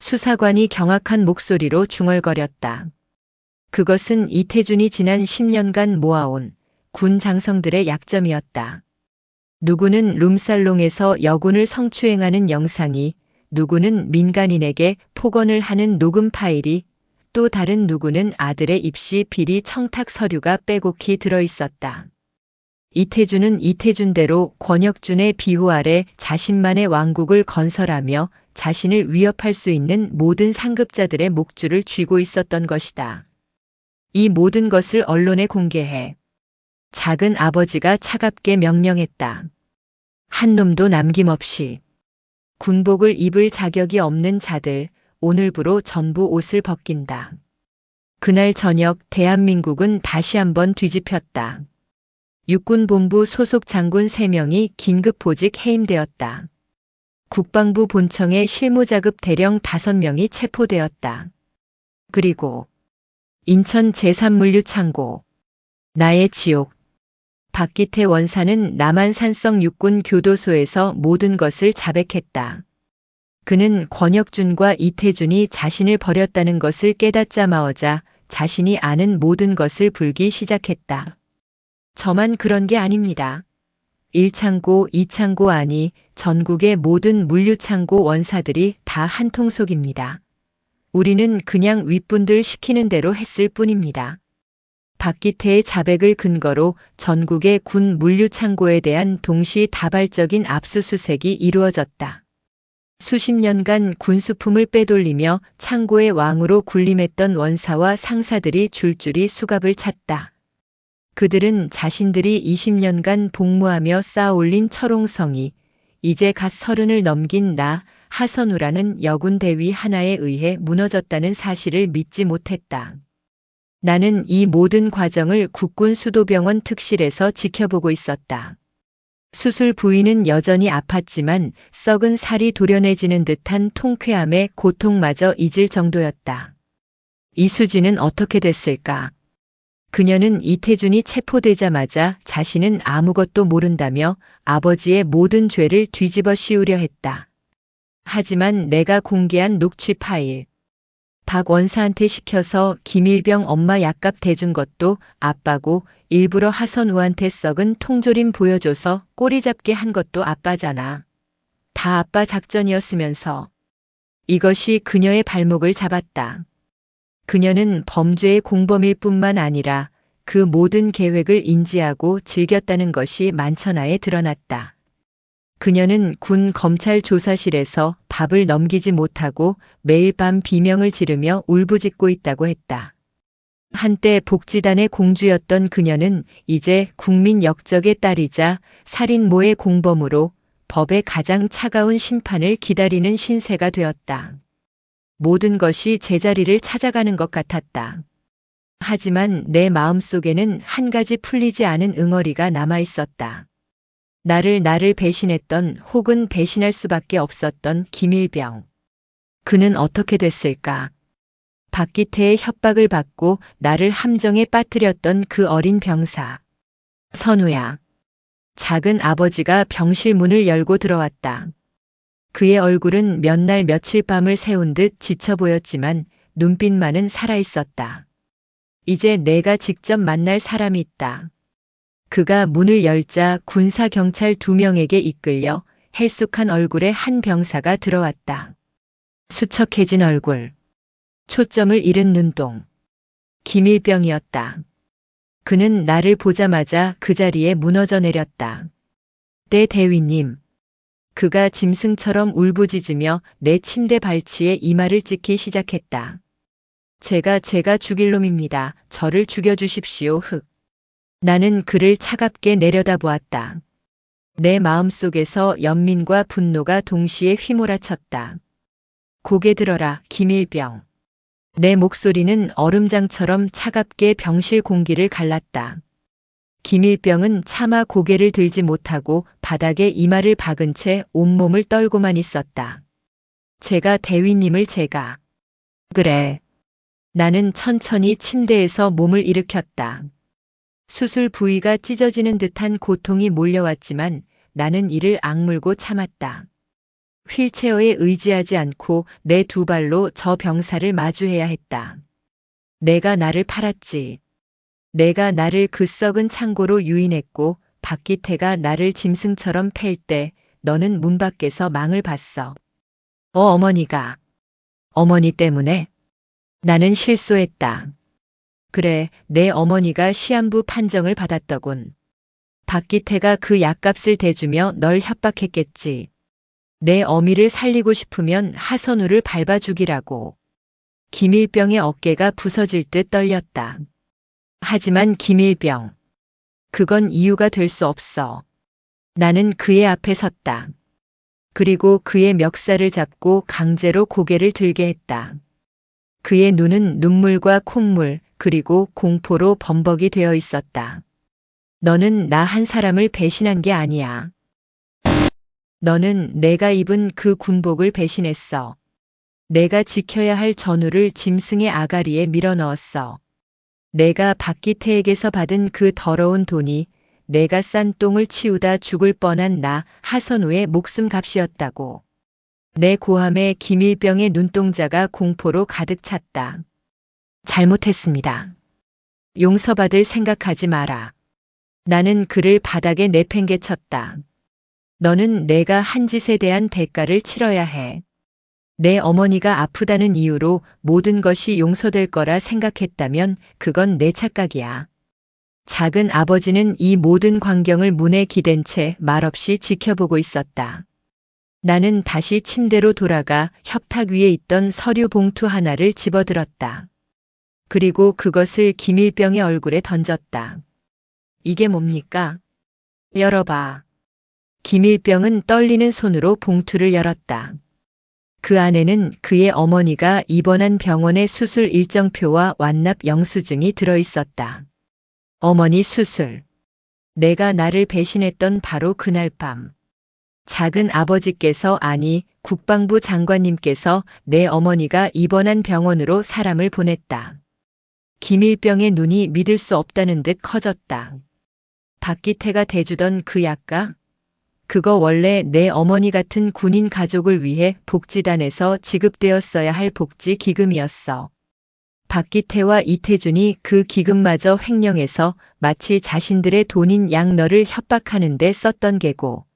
수사관이 경악한 목소리로 중얼거렸다. 그것은 이태준이 지난 10년간 모아온 군 장성들의 약점이었다. 누구는 룸살롱에서 여군을 성추행하는 영상이, 누구는 민간인에게 폭언을 하는 녹음 파일이, 또 다른 누구는 아들의 입시 비리 청탁 서류가 빼곡히 들어있었다. 이태준은 이태준대로 권혁준의 비호 아래 자신만의 왕국을 건설하며 자신을 위협할 수 있는 모든 상급자들의 목줄을 쥐고 있었던 것이다. 이 모든 것을 언론에 공개해. 작은 아버지가 차갑게 명령했다. 한 놈도 남김없이. 군복을 입을 자격이 없는 자들, 오늘부로 전부 옷을 벗긴다. 그날 저녁 대한민국은 다시 한번 뒤집혔다. 육군본부 소속 장군 3명이 긴급 보직 해임되었다. 국방부 본청의 실무자급 대령 5명이 체포되었다. 그리고 인천 제3물류창고. 나의 지옥. 박기태 원사는 남한산성 육군 교도소에서 모든 것을 자백했다. 그는 권혁준과 이태준이 자신을 버렸다는 것을 깨닫자마자 자신이 아는 모든 것을 불기 시작했다. 저만 그런 게 아닙니다. 1창고, 2창고 아니 전국의 모든 물류창고 원사들이 다 한통속입니다. 우리는 그냥 윗분들 시키는 대로 했을 뿐입니다. 박기태의 자백을 근거로 전국의 군 물류창고에 대한 동시다발적인 압수수색이 이루어졌다. 수십 년간 군수품을 빼돌리며 창고의 왕으로 군림했던 원사와 상사들이 줄줄이 수갑을 찼다. 그들은 자신들이 20년간 복무하며 쌓아올린 철옹성이 이제 갓 30을 넘긴 나 하선우라는 여군 대위 하나에 의해 무너졌다는 사실을 믿지 못했다. 나는 이 모든 과정을 국군 수도병원 특실에서 지켜보고 있었다. 수술 부위는 여전히 아팠지만 썩은 살이 도려내지는 듯한 통쾌함에 고통마저 잊을 정도였다. 이수진은 어떻게 됐을까? 그녀는 이태준이 체포되자마자 자신은 아무것도 모른다며 아버지의 모든 죄를 뒤집어 씌우려 했다. 하지만 내가 공개한 녹취 파일, 박 원사한테 시켜서 김일병 엄마 약값 대준 것도 아빠고 일부러 하선우한테 썩은 통조림 보여줘서 꼬리 잡게 한 것도 아빠잖아. 다 아빠 작전이었으면서. 이것이 그녀의 발목을 잡았다. 그녀는 범죄의 공범일 뿐만 아니라 그 모든 계획을 인지하고 즐겼다는 것이 만천하에 드러났다. 그녀는 군 검찰 조사실에서 밥을 넘기지 못하고 매일 밤 비명을 지르며 울부짖고 있다고 했다. 한때 복지단의 공주였던 그녀는 이제 국민 역적의 딸이자 살인모의 공범으로 법의 가장 차가운 심판을 기다리는 신세가 되었다. 모든 것이 제자리를 찾아가는 것 같았다. 하지만 내 마음속에는 한 가지 풀리지 않은 응어리가 남아 있었다. 나를 배신했던 혹은 배신할 수밖에 없었던 김일병. 그는 어떻게 됐을까? 박기태의 협박을 받고 나를 함정에 빠뜨렸던 그 어린 병사. 선우야. 작은 아버지가 병실 문을 열고 들어왔다. 그의 얼굴은 몇 날 며칠 밤을 새운 듯 지쳐 보였지만 눈빛만은 살아있었다. 이제 내가 직접 만날 사람이 있다. 그가 문을 열자 군사 경찰 2명에게 이끌려 헬쑥한 얼굴의 한 병사가 들어왔다. 수척해진 얼굴. 초점을 잃은 눈동. 김일병이었다. 그는 나를 보자마자 그 자리에 무너져 내렸다. 내 대위님. 그가 짐승처럼 울부짖으며 내 침대 발치에 이마를 찍기 시작했다. 제가 죽일 놈입니다. 저를 죽여주십시오. 흑. 나는 그를 차갑게 내려다보았다. 내 마음속에서 연민과 분노가 동시에 휘몰아쳤다. 고개 들어라, 김일병. 내 목소리는 얼음장처럼 차갑게 병실 공기를 갈랐다. 김일병은 차마 고개를 들지 못하고 바닥에 이마를 박은 채 온몸을 떨고만 있었다. 제가 대위님을 그래. 나는 천천히 침대에서 몸을 일으켰다. 수술 부위가 찢어지는 듯한 고통이 몰려왔지만 나는 이를 악물고 참았다. 휠체어에 의지하지 않고 내 2발로 저 병사를 마주해야 했다. 내가 나를 팔았지. 내가 나를 그 썩은 창고로 유인했고 박기태가 나를 짐승처럼 팰 때 너는 문 밖에서 망을 봤어. 어머니가. 어머니 때문에? 나는 실수했다. 그래, 내 어머니가 시한부 판정을 받았더군. 박기태가 그 약값을 대주며 널 협박했겠지. 내 어미를 살리고 싶으면 하선우를 밟아 죽이라고. 김일병의 어깨가 부서질 듯 떨렸다. 하지만 김일병. 그건 이유가 될 수 없어. 나는 그의 앞에 섰다. 그리고 그의 멱살을 잡고 강제로 고개를 들게 했다. 그의 눈은 눈물과 콧물 그리고 공포로 범벅이 되어 있었다. 너는 나 한 사람을 배신한 게 아니야. 너는 내가 입은 그 군복을 배신했어. 내가 지켜야 할 전우를 짐승의 아가리에 밀어넣었어. 내가 박기태에게서 받은 그 더러운 돈이 내가 싼 똥을 치우다 죽을 뻔한 나 하선우의 목숨 값이었다고. 내 고함에 김일병의 눈동자가 공포로 가득 찼다. 잘못했습니다. 용서받을 생각하지 마라. 나는 그를 바닥에 내팽개쳤다. 너는 내가 한 짓에 대한 대가를 치러야 해. 내 어머니가 아프다는 이유로 모든 것이 용서될 거라 생각했다면 그건 내 착각이야. 작은 아버지는 이 모든 광경을 문에 기댄 채 말없이 지켜보고 있었다. 나는 다시 침대로 돌아가 협탁 위에 있던 서류 봉투 하나를 집어들었다. 그리고 그것을 김일병의 얼굴에 던졌다. 이게 뭡니까? 열어봐. 김일병은 떨리는 손으로 봉투를 열었다. 그 안에는 그의 어머니가 입원한 병원의 수술 일정표와 완납 영수증이 들어있었다. 어머니 수술. 내가 나를 배신했던 바로 그날 밤. 작은 아버지께서 아니 국방부 장관님께서 내 어머니가 입원한 병원으로 사람을 보냈다. 김일병의 눈이 믿을 수 없다는 듯 커졌다. 박기태가 대주던 그 약가? 그거 원래 내 어머니 같은 군인 가족을 위해 복지단에서 지급되었어야 할 복지 기금이었어. 박기태와 이태준이 그 기금마저 횡령해서 마치 자신들의 돈인 양 너를 협박하는 데 썼던 게고.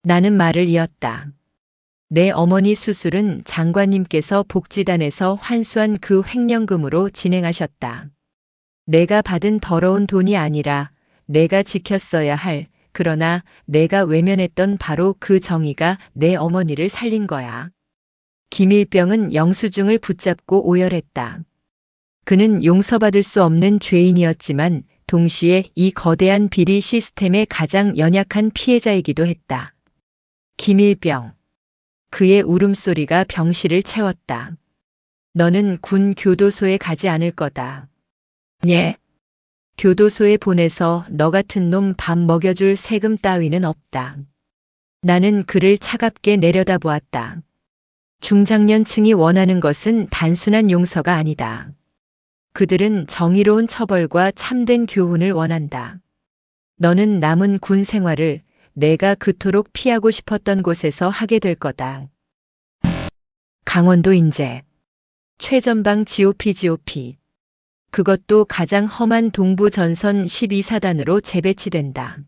나는 말을 이었다. 내 어머니 수술은 장관님께서 복지단에서 환수한 그 횡령금으로 진행하셨다. 내가 받은 더러운 돈이 아니라 내가 지켰어야 할, 그러나 내가 외면했던 바로 그 정의가 내 어머니를 살린 거야. 김일병은 영수증을 붙잡고 오열했다. 그는 용서받을 수 없는 죄인이었지만 동시에 이 거대한 비리 시스템의 가장 연약한 피해자이기도 했다. 김일병. 그의 울음소리가 병실을 채웠다. 너는 군 교도소에 가지 않을 거다. 예. 교도소에 보내서 너 같은 놈 밥 먹여줄 세금 따위는 없다. 나는 그를 차갑게 내려다보았다. 중장년층이 원하는 것은 단순한 용서가 아니다. 그들은 정의로운 처벌과 참된 교훈을 원한다. 너는 남은 군 생활을 내가 그토록 피하고 싶었던 곳에서 하게 될 거다. 강원도 인제. 최전방 GOP. 그것도 가장 험한 동부 전선 12사단으로 재배치된다.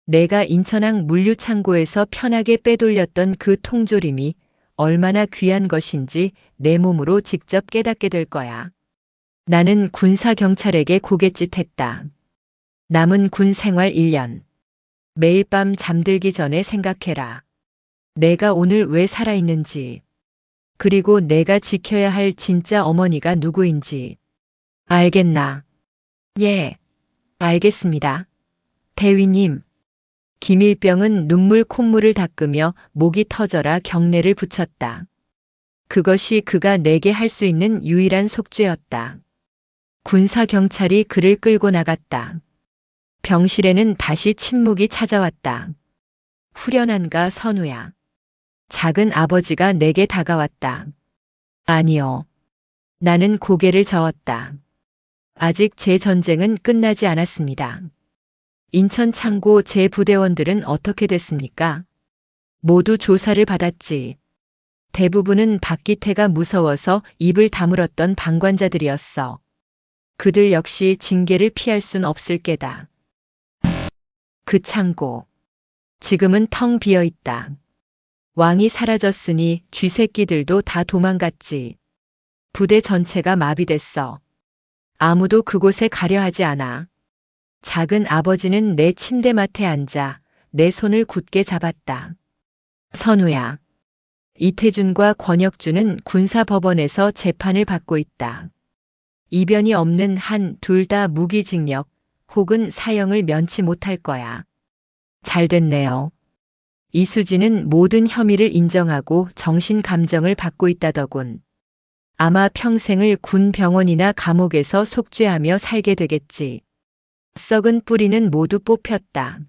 내가 인천항 물류창고에서 편하게 빼돌렸던 그 통조림이 얼마나 귀한 것인지 내 몸으로 직접 깨닫게 될 거야. 나는 군사경찰에게 고갯짓했다. 남은 군 생활 1년. 매일 밤 잠들기 전에 생각해라. 내가 오늘 왜 살아있는지. 그리고 내가 지켜야 할 진짜 어머니가 누구인지. 알겠나? 예, 알겠습니다. 대위님. 김일병은 눈물 콧물을 닦으며 목이 터져라 경례를 붙였다. 그것이 그가 내게 할 수 있는 유일한 속죄였다. 군사경찰이 그를 끌고 나갔다. 병실에는 다시 침묵이 찾아왔다. 후련한가 선우야. 작은 아버지가 내게 다가왔다. 아니요. 나는 고개를 저었다. 아직 제 전쟁은 끝나지 않았습니다. 인천 창고 제 부대원들은 어떻게 됐습니까? 모두 조사를 받았지. 대부분은 박기태가 무서워서 입을 다물었던 방관자들이었어. 그들 역시 징계를 피할 순 없을 게다. 그 창고. 지금은 텅 비어 있다. 왕이 사라졌으니 쥐새끼들도 다 도망갔지. 부대 전체가 마비됐어. 아무도 그곳에 가려 하지 않아. 작은 아버지는 내 침대맡에 앉아 내 손을 굳게 잡았다. 선우야. 이태준과 권혁주는 군사법원에서 재판을 받고 있다. 이변이 없는 한 둘 다 무기징역 혹은 사형을 면치 못할 거야. 잘 됐네요. 이수진은 모든 혐의를 인정하고 정신감정을 받고 있다더군. 아마 평생을 군 병원이나 감옥에서 속죄하며 살게 되겠지. 썩은 뿌리는 모두 뽑혔다.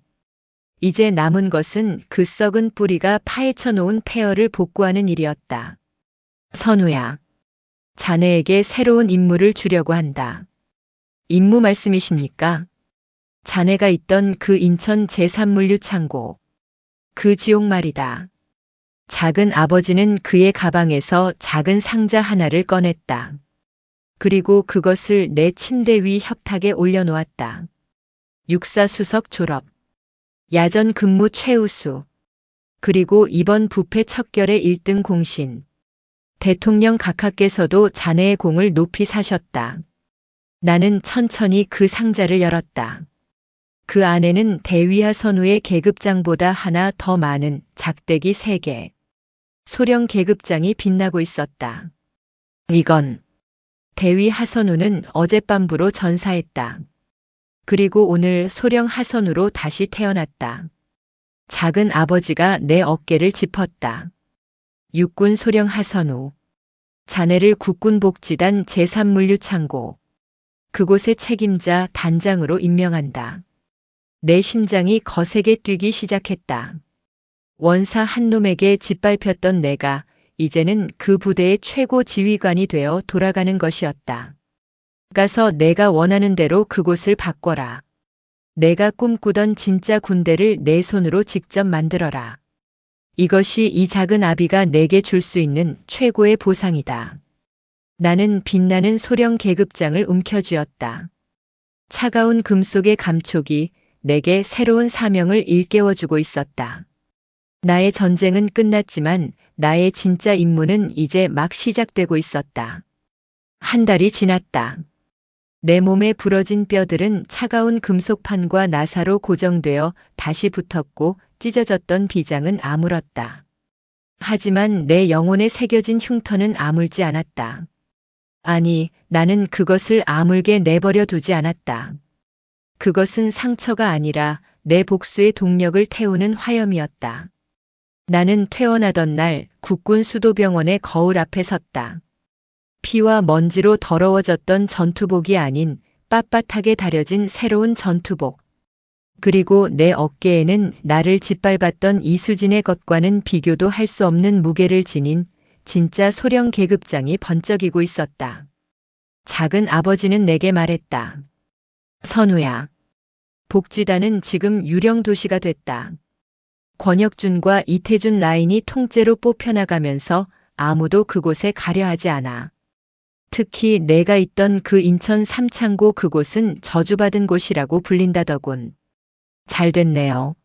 이제 남은 것은 그 썩은 뿌리가 파헤쳐 놓은 폐허를 복구하는 일이었다. 선우야. 자네에게 새로운 임무를 주려고 한다. 임무 말씀이십니까? 자네가 있던 그 인천 제3물류창고. 그 지옥 말이다. 작은 아버지는 그의 가방에서 작은 상자 하나를 꺼냈다. 그리고 그것을 내 침대 위 협탁에 올려놓았다. 육사수석 졸업. 야전 근무 최우수. 그리고 이번 부패 척결의 1등 공신. 대통령 각하께서도 자네의 공을 높이 사셨다. 나는 천천히 그 상자를 열었다. 그 안에는 대위하 선우의 계급장보다 하나 더 많은 작대기 3개. 소령 계급장이 빛나고 있었다. 이건 대위 하선우는 어젯밤부로 전사했다. 그리고 오늘 소령 하선우로 다시 태어났다. 작은 아버지가 내 어깨를 짚었다. 육군 소령 하선우. 자네를 국군복지단 제3물류창고. 그곳의 책임자 단장으로 임명한다. 내 심장이 거세게 뛰기 시작했다. 원사 한 놈에게 짓밟혔던 내가 이제는 그 부대의 최고 지휘관이 되어 돌아가는 것이었다. 가서 내가 원하는 대로 그곳을 바꿔라. 내가 꿈꾸던 진짜 군대를 내 손으로 직접 만들어라. 이것이 이 작은 아비가 내게 줄 수 있는 최고의 보상이다. 나는 빛나는 소령 계급장을 움켜쥐었다. 차가운 금속의 감촉이 내게 새로운 사명을 일깨워주고 있었다. 나의 전쟁은 끝났지만 나의 진짜 임무는 이제 막 시작되고 있었다. 한 달이 지났다. 내 몸에 부러진 뼈들은 차가운 금속판과 나사로 고정되어 다시 붙었고 찢어졌던 비장은 아물었다. 하지만 내 영혼에 새겨진 흉터는 아물지 않았다. 아니, 나는 그것을 아물게 내버려 두지 않았다. 그것은 상처가 아니라 내 복수의 동력을 태우는 화염이었다. 나는 퇴원하던 날 국군 수도병원의 거울 앞에 섰다. 피와 먼지로 더러워졌던 전투복이 아닌 빳빳하게 다려진 새로운 전투복. 그리고 내 어깨에는 나를 짓밟았던 이수진의 것과는 비교도 할 수 없는 무게를 지닌 진짜 소령 계급장이 번쩍이고 있었다. 작은 아버지는 내게 말했다. 선우야. 복지단은 지금 유령 도시가 됐다. 권혁준과 이태준 라인이 통째로 뽑혀나가면서 아무도 그곳에 가려 하지 않아. 특히 내가 있던 그 인천 삼창고 그곳은 저주받은 곳이라고 불린다더군. 잘 됐네요.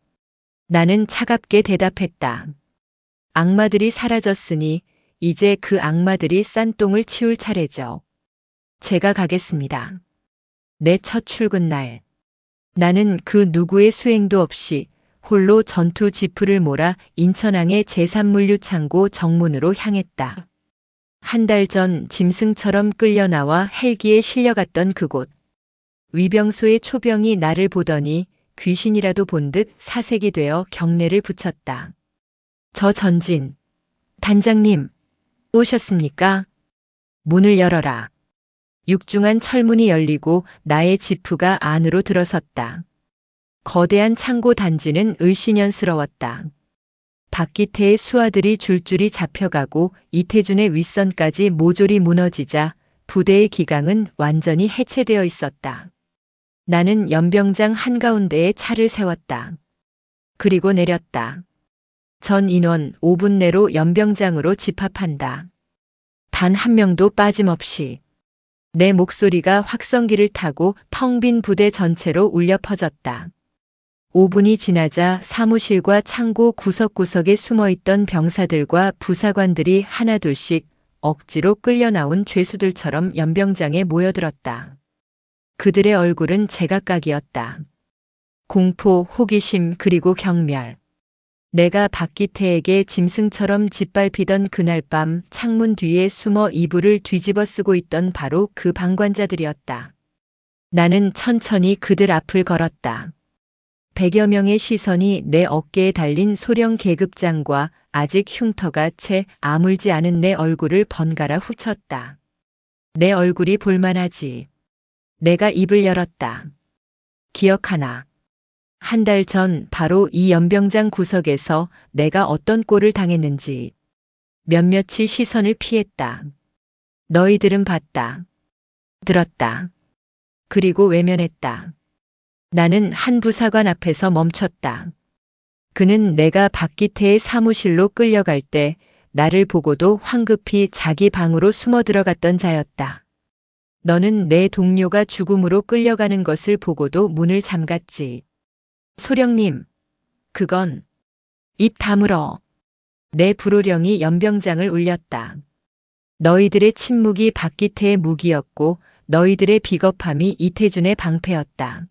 나는 차갑게 대답했다. 악마들이 사라졌으니 이제 그 악마들이 싼 똥을 치울 차례죠. 제가 가겠습니다. 내 첫 출근 날. 나는 그 누구의 수행도 없이 홀로 전투 지프를 몰아 인천항의 제3물류창고 정문으로 향했다. 한 달 전 짐승처럼 끌려 나와 헬기에 실려갔던 그곳. 위병소의 초병이 나를 보더니 귀신이라도 본 듯 사색이 되어 경례를 붙였다. 저 전진. 단장님, 오셨습니까? 문을 열어라. 육중한 철문이 열리고 나의 지프가 안으로 들어섰다. 거대한 창고 단지는 을씨년스러웠다. 박기태의 수하들이 줄줄이 잡혀가고 이태준의 윗선까지 모조리 무너지자 부대의 기강은 완전히 해체되어 있었다. 나는 연병장 한가운데에 차를 세웠다. 그리고 내렸다. 전 인원 5분 내로 연병장으로 집합한다. 단 한 명도 빠짐없이. 내 목소리가 확성기를 타고 텅 빈 부대 전체로 울려 퍼졌다. 5분이 지나자 사무실과 창고 구석구석에 숨어있던 병사들과 부사관들이 하나둘씩 억지로 끌려 나온 죄수들처럼 연병장에 모여들었다. 그들의 얼굴은 제각각이었다. 공포, 호기심, 그리고 경멸. 내가 박기태에게 짐승처럼 짓밟히던 그날 밤 창문 뒤에 숨어 이불을 뒤집어 쓰고 있던 바로 그 방관자들이었다. 나는 천천히 그들 앞을 걸었다. 100여 명의 시선이 내 어깨에 달린 소령 계급장과 아직 흉터가 채 아물지 않은 내 얼굴을 번갈아 훑었다. 내 얼굴이 볼만하지. 내가 입을 열었다. 기억하나. 한 달 전 바로 이 연병장 구석에서 내가 어떤 꼴을 당했는지. 몇몇이 시선을 피했다. 너희들은 봤다. 들었다. 그리고 외면했다. 나는 한 부사관 앞에서 멈췄다. 그는 내가 박기태의 사무실로 끌려갈 때 나를 보고도 황급히 자기 방으로 숨어 들어갔던 자였다. 너는 내 동료가 죽음으로 끌려가는 것을 보고도 문을 잠갔지. 소령님, 그건 입 다물어. 내 불호령이 연병장을 울렸다. 너희들의 침묵이 박기태의 무기였고 너희들의 비겁함이 이태준의 방패였다.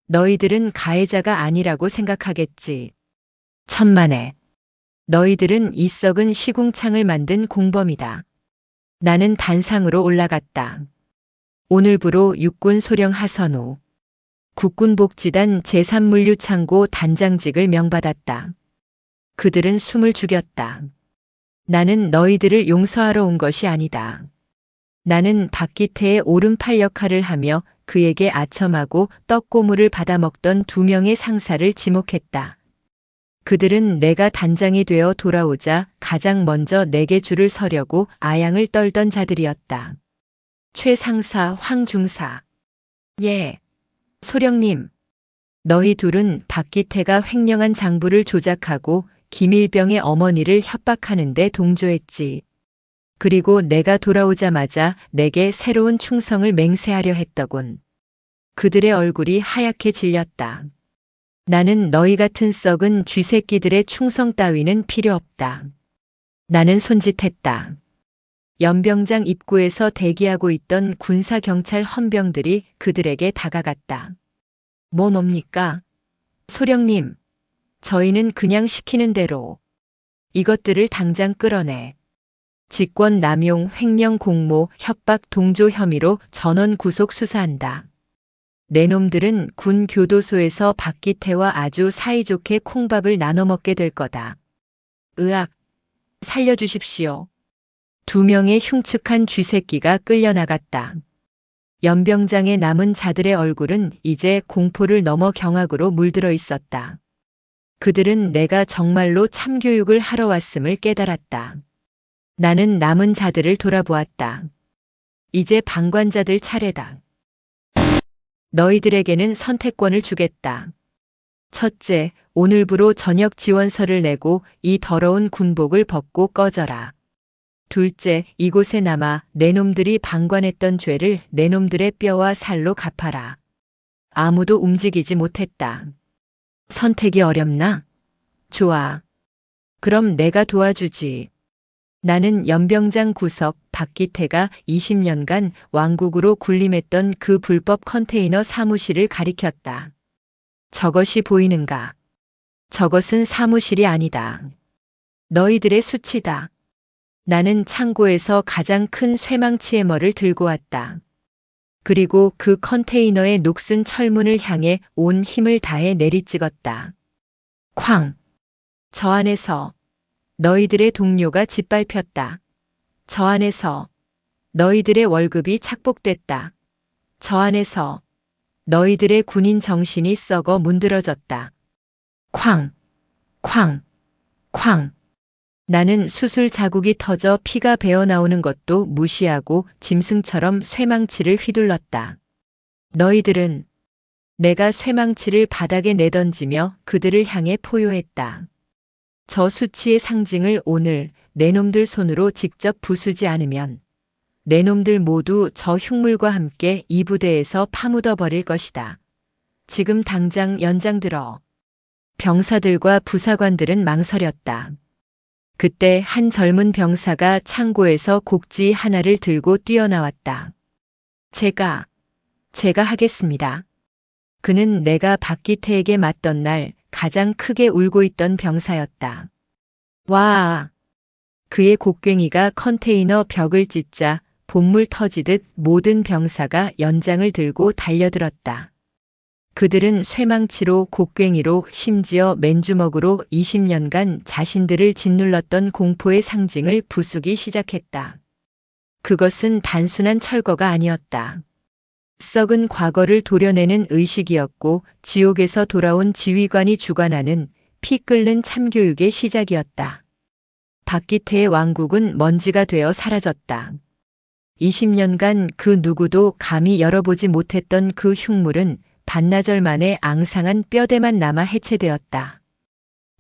너희들은 가해자가 아니라고 생각하겠지. 천만에. 너희들은 이 썩은 시궁창을 만든 공범이다. 나는 단상으로 올라갔다. 오늘부로 육군 소령 하선우. 국군복지단 제3물류창고 단장직을 명받았다. 그들은 숨을 죽였다. 나는 너희들을 용서하러 온 것이 아니다. 나는 박기태의 오른팔 역할을 하며 그에게 아첨하고 떡고물을 받아먹던 2명의 상사를 지목했다. 그들은 내가 단장이 되어 돌아오자 가장 먼저 내게 줄을 서려고 아양을 떨던 자들이었다. 최 상사, 황 중사. 예. 소령님. 너희 둘은 박기태가 횡령한 장부를 조작하고 김일병의 어머니를 협박하는 데 동조했지. 그리고 내가 돌아오자마자 내게 새로운 충성을 맹세하려 했더군. 그들의 얼굴이 하얗게 질렸다. 나는 너희 같은 썩은 쥐새끼들의 충성 따위는 필요 없다. 나는 손짓했다. 연병장 입구에서 대기하고 있던 군사경찰 헌병들이 그들에게 다가갔다. 뭡니까? 소령님, 저희는 그냥 시키는 대로. 이것들을 당장 끌어내. 직권 남용, 횡령 공모, 협박 동조 혐의로 전원 구속 수사한다. 내 놈들은 군 교도소에서 박기태와 아주 사이좋게 콩밥을 나눠 먹게 될 거다. 으악, 살려주십시오. 2명의 흉측한 쥐새끼가 끌려나갔다. 연병장에 남은 자들의 얼굴은 이제 공포를 넘어 경악으로 물들어 있었다. 그들은 내가 정말로 참교육을 하러 왔음을 깨달았다. 나는 남은 자들을 돌아보았다. 이제 방관자들 차례다. 너희들에게는 선택권을 주겠다. 첫째, 오늘부로 전역 지원서를 내고 이 더러운 군복을 벗고 꺼져라. 둘째, 이곳에 남아 내 놈들이 방관했던 죄를 내 놈들의 뼈와 살로 갚아라. 아무도 움직이지 못했다. 선택이 어렵나? 좋아. 그럼 내가 도와주지. 나는 연병장 구석 박기태가 20년간 왕국으로 군림했던 그 불법 컨테이너 사무실을 가리켰다. 저것이 보이는가? 저것은 사무실이 아니다. 너희들의 수치다. 나는 창고에서 가장 큰 쇠망치의 머를 들고 왔다. 그리고 그 컨테이너의 녹슨 철문을 향해 온 힘을 다해 내리찍었다. 쾅! 저 안에서 너희들의 동료가 짓밟혔다. 저 안에서 너희들의 월급이 착복됐다. 저 안에서 너희들의 군인 정신이 썩어 문드러졌다. 쾅! 쾅! 쾅! 나는 수술 자국이 터져 피가 배어나오는 것도 무시하고 짐승처럼 쇠망치를 휘둘렀다. 너희들은 내가 쇠망치를 바닥에 내던지며 그들을 향해 포효했다. 저 수치의 상징을 오늘 내 놈들 손으로 직접 부수지 않으면 내 놈들 모두 저 흉물과 함께 이 부대에서 파묻어 버릴 것이다. 지금 당장 연장 들어. 병사들과 부사관들은 망설였다. 그때 한 젊은 병사가 창고에서 곡지 하나를 들고 뛰어나왔다. 제가 하겠습니다. 그는 내가 박기태에게 맞던 날 가장 크게 울고 있던 병사였다. 와! 그의 곡괭이가 컨테이너 벽을 찢자 본물 터지듯 모든 병사가 연장을 들고 달려들었다. 그들은 쇠망치로, 곡괭이로, 심지어 맨주먹으로 20년간 자신들을 짓눌렀던 공포의 상징을 부수기 시작했다. 그것은 단순한 철거가 아니었다. 썩은 과거를 도려내는 의식이었고 지옥에서 돌아온 지휘관이 주관하는 피 끓는 참교육의 시작이었다. 박기태의 왕국은 먼지가 되어 사라졌다. 20년간 그 누구도 감히 열어보지 못했던 그 흉물은 반나절 만에 앙상한 뼈대만 남아 해체되었다.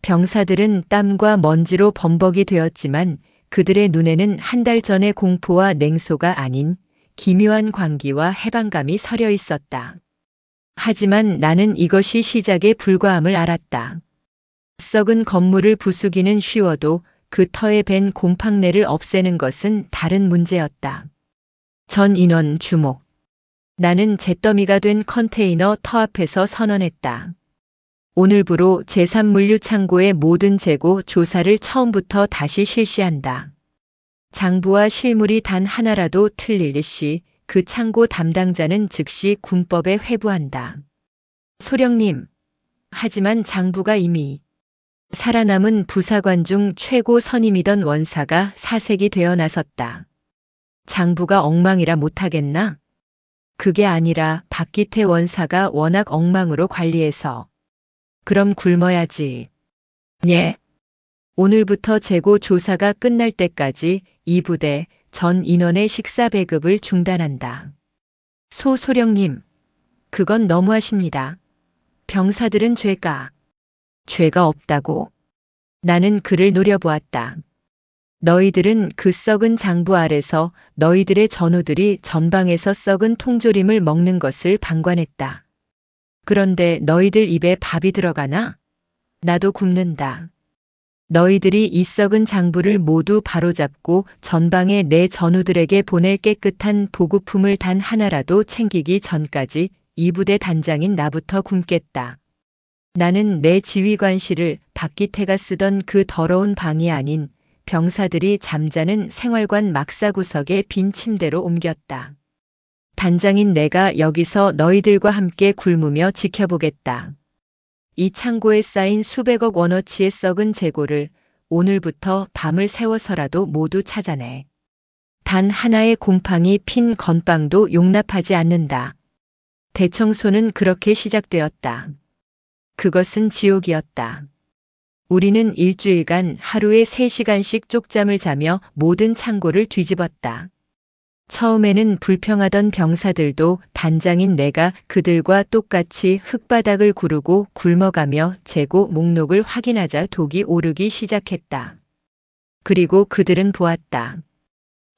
병사들은 땀과 먼지로 범벅이 되었지만 그들의 눈에는 한 달 전의 공포와 냉소가 아닌 기묘한 광기와 해방감이 서려 있었다. 하지만 나는 이것이 시작에 불과함을 알았다. 썩은 건물을 부수기는 쉬워도 그 터에 밴 곰팡내를 없애는 것은 다른 문제였다. 전 인원 주목. 나는 잿더미가 된 컨테이너 터 앞에서 선언했다. 오늘부로 제3물류창고의 모든 재고 조사를 처음부터 다시 실시한다. 장부와 실물이 단 하나라도 틀릴 시 그 창고 담당자는 즉시 군법에 회부한다. 소령님, 하지만 장부가 이미 살아남은 부사관 중 최고 선임이던 원사가 사색이 되어 나섰다. 장부가 엉망이라 못하겠나? 그게 아니라 박기태 원사가 워낙 엉망으로 관리해서. 그럼 굶어야지. 예. 오늘부터 재고 조사가 끝날 때까지 이 부대 전 인원의 식사 배급을 중단한다. 소령님, 그건 너무하십니다. 병사들은 죄가 없다고. 나는 그를 노려보았다. 너희들은 그 썩은 장부 아래서 너희들의 전우들이 전방에서 썩은 통조림을 먹는 것을 방관했다. 그런데 너희들 입에 밥이 들어가나? 나도 굶는다. 너희들이 이 썩은 장부를 모두 바로잡고 전방에 내 전우들에게 보낼 깨끗한 보급품을 단 하나라도 챙기기 전까지 이 부대 단장인 나부터 굶겠다. 나는 내 지휘관실을 박기태가 쓰던 그 더러운 방이 아닌 병사들이 잠자는 생활관 막사구석의 빈 침대로 옮겼다. 단장인 내가 여기서 너희들과 함께 굶으며 지켜보겠다. 이 창고에 쌓인 수백억 원어치의 썩은 재고를 오늘부터 밤을 새워서라도 모두 찾아내. 단 하나의 곰팡이 핀 건빵도 용납하지 않는다. 대청소는 그렇게 시작되었다. 그것은 지옥이었다. 우리는 일주일간 하루에 3시간씩 쪽잠을 자며 모든 창고를 뒤집었다. 처음에는 불평하던 병사들도 단장인 내가 그들과 똑같이 흙바닥을 구르고 굶어가며 재고 목록을 확인하자 독이 오르기 시작했다. 그리고 그들은 보았다.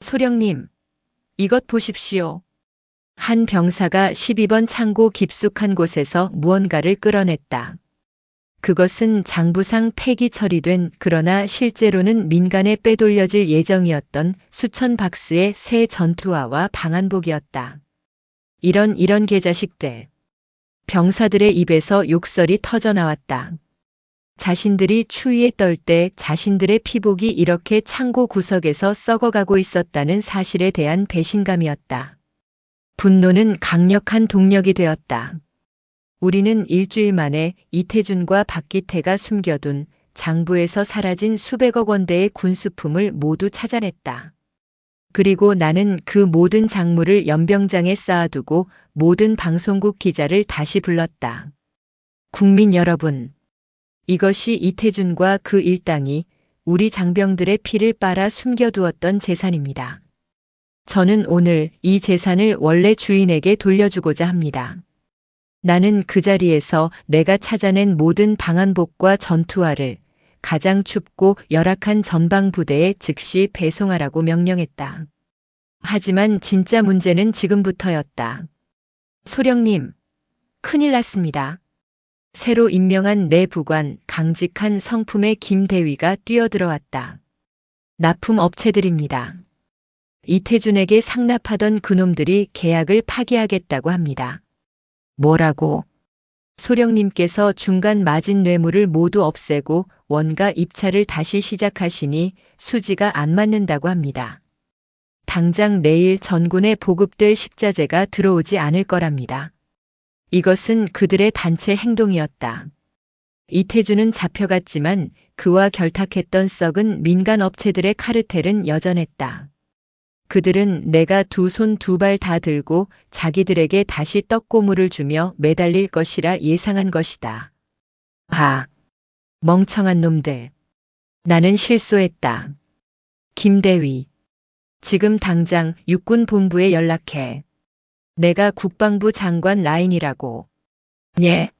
소령님, 이것 보십시오. 한 병사가 12번 창고 깊숙한 곳에서 무언가를 끌어냈다. 그것은 장부상 폐기 처리된 그러나 실제로는 민간에 빼돌려질 예정이었던 수천 박스의 새 전투화와 방한복이었다. 이런 개자식들. 병사들의 입에서 욕설이 터져나왔다. 자신들이 추위에 떨 때 자신들의 피복이 이렇게 창고 구석에서 썩어가고 있었다는 사실에 대한 배신감이었다. 분노는 강력한 동력이 되었다. 우리는 일주일 만에 이태준과 박기태가 숨겨둔 장부에서 사라진 수백억 원대의 군수품을 모두 찾아냈다. 그리고 나는 그 모든 작물을 연병장에 쌓아두고 모든 방송국 기자를 다시 불렀다. 국민 여러분, 이것이 이태준과 그 일당이 우리 장병들의 피를 빨아 숨겨두었던 재산입니다. 저는 오늘 이 재산을 원래 주인에게 돌려주고자 합니다. 나는 그 자리에서 내가 찾아낸 모든 방한복과 전투화를 가장 춥고 열악한 전방 부대에 즉시 배송하라고 명령했다. 하지만 진짜 문제는 지금부터였다. 소령님, 큰일 났습니다. 새로 임명한 내 부관 강직한 성품의 김대위가 뛰어들어왔다. 납품업체들입니다. 이태준에게 상납하던 그놈들이 계약을 파기하겠다고 합니다. 뭐라고? 소령님께서 중간 마진 뇌물을 모두 없애고 원가 입찰을 다시 시작하시니 수지가 안 맞는다고 합니다. 당장 내일 전군에 보급될 식자재가 들어오지 않을 거랍니다. 이것은 그들의 단체 행동이었다. 이태준은 잡혀갔지만 그와 결탁했던 썩은 민간 업체들의 카르텔은 여전했다. 그들은 내가 두 손 두 발 다 들고 자기들에게 다시 떡고물을 주며 매달릴 것이라 예상한 것이다. 아, 멍청한 놈들. 나는 실수했다. 김대위, 지금 당장 육군본부에 연락해. 내가 국방부 장관 라인이라고. 예.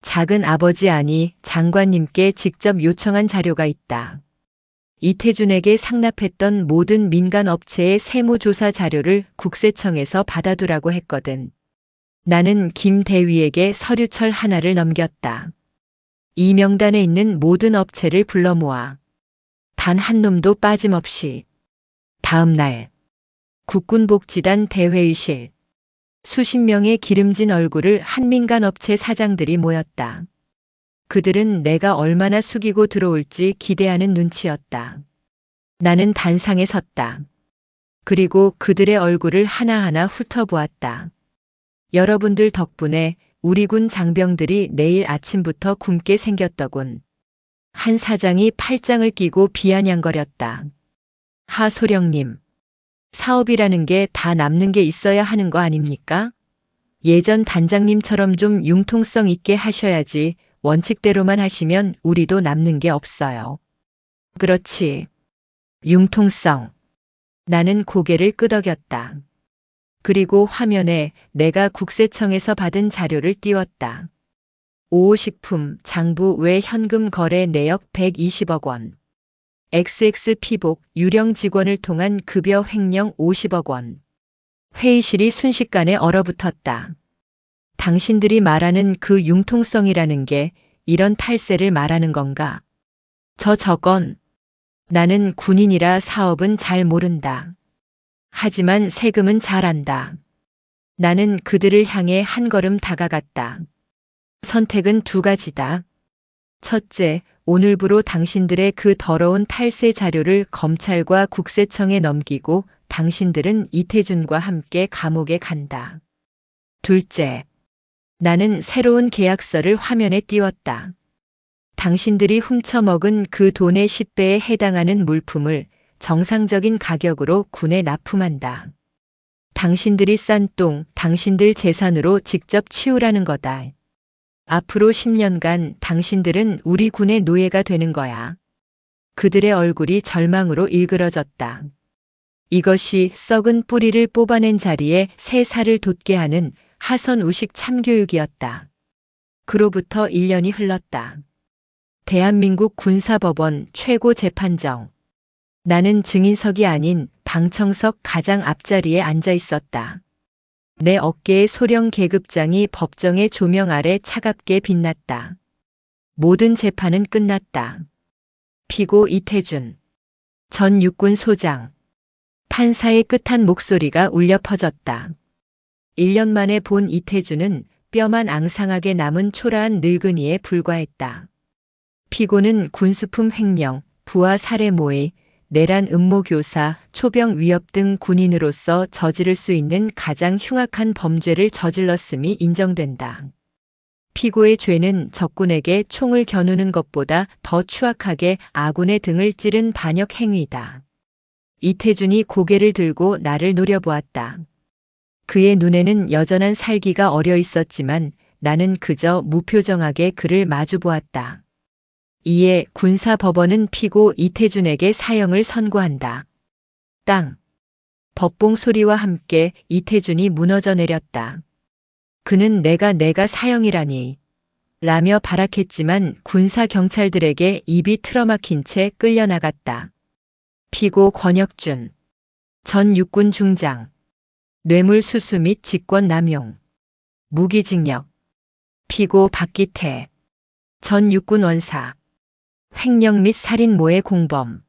작은 아버지 아니 장관님께 직접 요청한 자료가 있다. 이태준에게 상납했던 모든 민간 업체의 세무조사 자료를 국세청에서 받아두라고 했거든. 나는 김 대위에게 서류철 하나를 넘겼다. 이 명단에 있는 모든 업체를 불러 모아. 단 한 놈도 빠짐없이. 다음 날 국군복지단 대회의실. 수십 명의 기름진 얼굴을 한 민간 업체 사장들이 모였다. 그들은 내가 얼마나 숙이고 들어올지 기대하는 눈치였다. 나는 단상에 섰다. 그리고 그들의 얼굴을 하나하나 훑어보았다. 여러분들 덕분에 우리 군 장병들이 내일 아침부터 굶게 생겼더군. 한 사장이 팔짱을 끼고 비아냥거렸다. 하소령님, 사업이라는 게 다 남는 게 있어야 하는 거 아닙니까? 예전 단장님처럼 좀 융통성 있게 하셔야지 원칙대로만 하시면 우리도 남는 게 없어요. 그렇지. 융통성. 나는 고개를 끄덕였다. 그리고 화면에 내가 국세청에서 받은 자료를 띄웠다. 5호식품 장부 외 현금 거래 내역 120억 원. XX 피복 유령 직원을 통한 급여 횡령 50억 원. 회의실이 순식간에 얼어붙었다. 당신들이 말하는 그 융통성이라는 게 이런 탈세를 말하는 건가? 저건. 나는 군인이라 사업은 잘 모른다. 하지만 세금은 잘 안다. 나는 그들을 향해 한 걸음 다가갔다. 선택은 두 가지다. 첫째, 오늘부로 당신들의 그 더러운 탈세 자료를 검찰과 국세청에 넘기고 당신들은 이태준과 함께 감옥에 간다. 둘째, 나는 새로운 계약서를 화면에 띄웠다. 당신들이 훔쳐먹은 그 돈의 10배에 해당하는 물품을 정상적인 가격으로 군에 납품한다. 당신들이 싼 똥, 당신들 재산으로 직접 치우라는 거다. 앞으로 10년간 당신들은 우리 군의 노예가 되는 거야. 그들의 얼굴이 절망으로 일그러졌다. 이것이 썩은 뿌리를 뽑아낸 자리에 새 살을 돋게 하는 하선우식 참교육이었다. 그로부터 1년이 흘렀다. 대한민국 군사법원 최고재판정. 나는 증인석이 아닌 방청석 가장 앞자리에 앉아 있었다. 내 어깨의 소령 계급장이 법정의 조명 아래 차갑게 빛났다. 모든 재판은 끝났다. 피고 이태준. 전 육군 소장. 판사의 끝한 목소리가 울려 퍼졌다. 1년 만에 본 이태준은 뼈만 앙상하게 남은 초라한 늙은이에 불과했다. 피고는 군수품 횡령, 부하 살해 모의, 내란 음모 교사, 초병 위협 등 군인으로서 저지를 수 있는 가장 흉악한 범죄를 저질렀음이 인정된다. 피고의 죄는 적군에게 총을 겨누는 것보다 더 추악하게 아군의 등을 찌른 반역 행위다. 이태준이 고개를 들고 나를 노려보았다. 그의 눈에는 여전한 살기가 어려 있었지만 나는 그저 무표정하게 그를 마주보았다. 이에 군사법원은 피고 이태준에게 사형을 선고한다. 땅. 법봉 소리와 함께 이태준이 무너져 내렸다. 그는 내가 사형이라니 라며 발악했지만 군사 경찰들에게 입이 틀어막힌 채 끌려나갔다. 피고 권혁준. 전 육군 중장. 뇌물수수 및 직권남용. 무기징역. 피고 박기태. 전 육군 원사. 횡령 및 살인 모해 공범.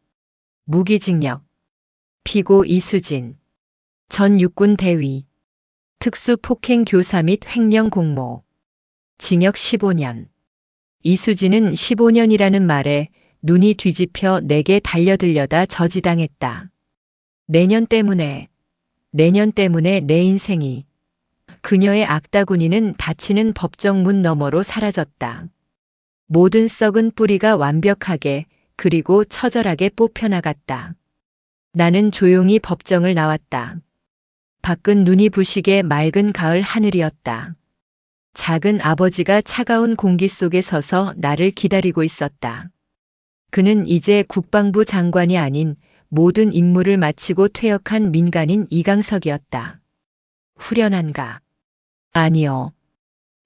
무기징역. 피고 이수진. 전 육군 대위. 특수폭행 교사 및 횡령 공모. 징역 15년. 이수진은 15년이라는 말에 눈이 뒤집혀 내게 달려들려다 저지당했다. 내년 때문에 내 인생이. 그녀의 악다구니는 닫히는 법정 문 너머로 사라졌다. 모든 썩은 뿌리가 완벽하게 그리고 처절하게 뽑혀나갔다. 나는 조용히 법정을 나왔다. 밖은 눈이 부시게 맑은 가을 하늘이었다. 작은 아버지가 차가운 공기 속에 서서 나를 기다리고 있었다. 그는 이제 국방부 장관이 아닌 모든 임무를 마치고 퇴역한 민간인 이강석이었다. 후련한가? 아니요.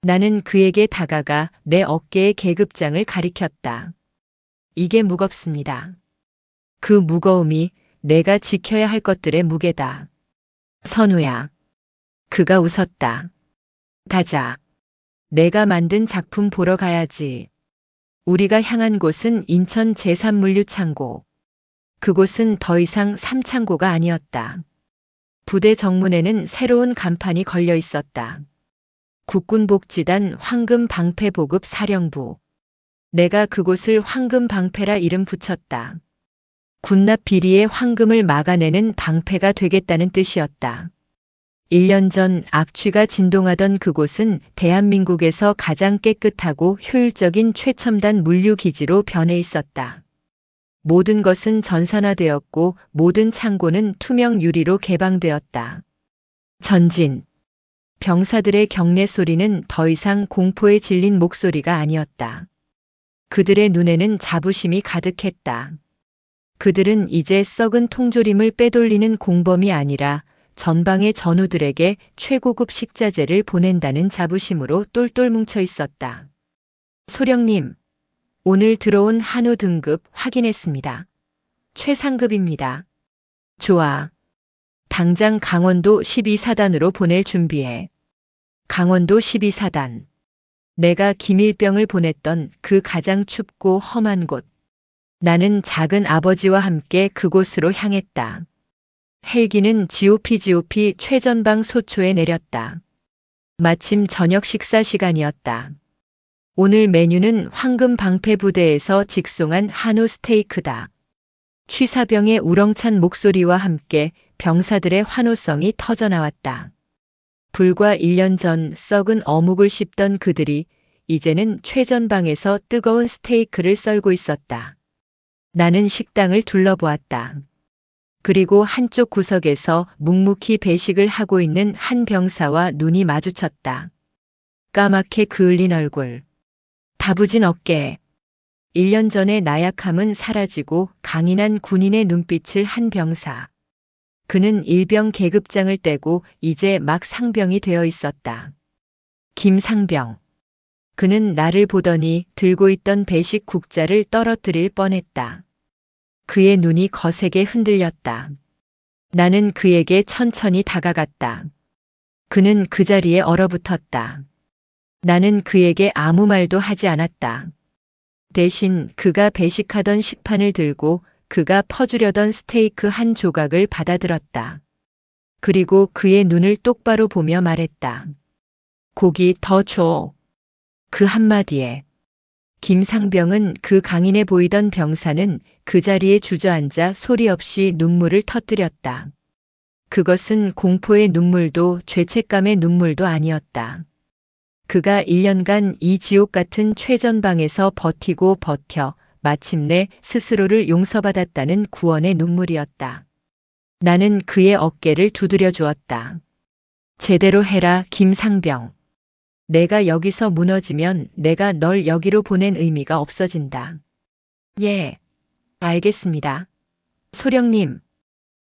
나는 그에게 다가가 내 어깨의 계급장을 가리켰다. 이게 무겁습니다. 그 무거움이 내가 지켜야 할 것들의 무게다. 선우야. 그가 웃었다. 가자. 내가 만든 작품 보러 가야지. 우리가 향한 곳은 인천 제3물류창고. 그곳은 더 이상 삼창고가 아니었다. 부대 정문에는 새로운 간판이 걸려 있었다. 국군복지단 황금방패보급 사령부. 내가 그곳을 황금방패라 이름 붙였다. 군납 비리의 황금을 막아내는 방패가 되겠다는 뜻이었다. 1년 전 악취가 진동하던 그곳은 대한민국에서 가장 깨끗하고 효율적인 최첨단 물류기지로 변해 있었다. 모든 것은 전산화되었고 모든 창고는 투명 유리로 개방되었다. 전진. 병사들의 경례 소리는 더 이상 공포에 질린 목소리가 아니었다. 그들의 눈에는 자부심이 가득했다. 그들은 이제 썩은 통조림을 빼돌리는 공범이 아니라 전방의 전우들에게 최고급 식자재를 보낸다는 자부심으로 똘똘 뭉쳐 있었다. 소령님, 오늘 들어온 한우 등급 확인했습니다. 최상급입니다. 좋아. 당장 강원도 12사단으로 보낼 준비해. 강원도 12사단. 내가 김일병을 보냈던 그 가장 춥고 험한 곳. 나는 작은 아버지와 함께 그곳으로 향했다. 헬기는 GOP 최전방 소초에 내렸다. 마침 저녁 식사 시간이었다. 오늘 메뉴는 황금 방패 부대에서 직송한 한우 스테이크다. 취사병의 우렁찬 목소리와 함께 병사들의 환호성이 터져나왔다. 불과 1년 전 썩은 어묵을 씹던 그들이 이제는 최전방에서 뜨거운 스테이크를 썰고 있었다. 나는 식당을 둘러보았다. 그리고 한쪽 구석에서 묵묵히 배식을 하고 있는 한 병사와 눈이 마주쳤다. 까맣게 그을린 얼굴. 다부진 어깨. 1년 전의 나약함은 사라지고 강인한 군인의 눈빛을 한 병사. 그는 일병 계급장을 떼고 이제 막 상병이 되어 있었다. 김상병. 그는 나를 보더니 들고 있던 배식 국자를 떨어뜨릴 뻔했다. 그의 눈이 거세게 흔들렸다. 나는 그에게 천천히 다가갔다. 그는 그 자리에 얼어붙었다. 나는 그에게 아무 말도 하지 않았다. 대신 그가 배식하던 식판을 들고 그가 퍼주려던 스테이크 한 조각을 받아들었다. 그리고 그의 눈을 똑바로 보며 말했다. 고기 더 줘. 그 한마디에 김상병은 그 강인해 보이던 병사는 그 자리에 주저앉아 소리 없이 눈물을 터뜨렸다. 그것은 공포의 눈물도 죄책감의 눈물도 아니었다. 그가 1년간 이 지옥 같은 최전방에서 버티고 버텨 마침내 스스로를 용서받았다는 구원의 눈물이었다. 나는 그의 어깨를 두드려 주었다. 제대로 해라, 김상병. 내가 여기서 무너지면 내가 널 여기로 보낸 의미가 없어진다. 예, 알겠습니다. 소령님.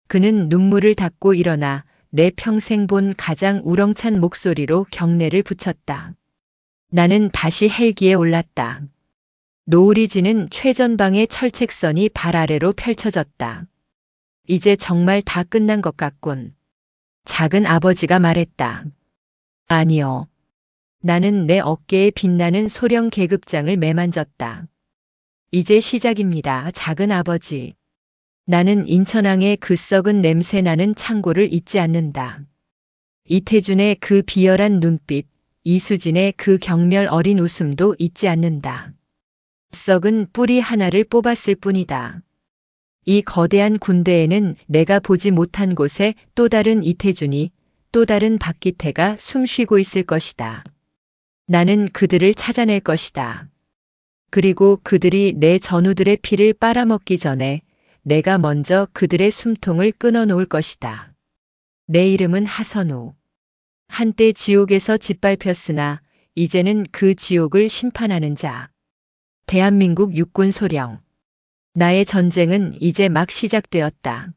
그는 눈물을 닦고 일어나 내 평생 본 가장 우렁찬 목소리로 경례를 붙였다. 나는 다시 헬기에 올랐다. 노을이 지는 최전방의 철책선이 발 아래로 펼쳐졌다. 이제 정말 다 끝난 것 같군. 작은 아버지가 말했다. 아니요. 나는 내 어깨에 빛나는 소령 계급장을 매만졌다. 이제 시작입니다, 작은 아버지. 나는 인천항의 그 썩은 냄새 나는 창고를 잊지 않는다. 이태준의 그 비열한 눈빛, 이수진의 그 경멸 어린 웃음도 잊지 않는다. 썩은 뿌리 하나를 뽑았을 뿐이다. 이 거대한 군대에는 내가 보지 못한 곳에 또 다른 이태준이, 또 다른 박기태가 숨쉬고 있을 것이다. 나는 그들을 찾아낼 것이다. 그리고 그들이 내 전우들의 피를 빨아먹기 전에 내가 먼저 그들의 숨통을 끊어놓을 것이다. 내 이름은 하선우. 한때 지옥에서 짓밟혔으나 이제는 그 지옥을 심판하는 자. 대한민국 육군 소령. 나의 전쟁은 이제 막 시작되었다.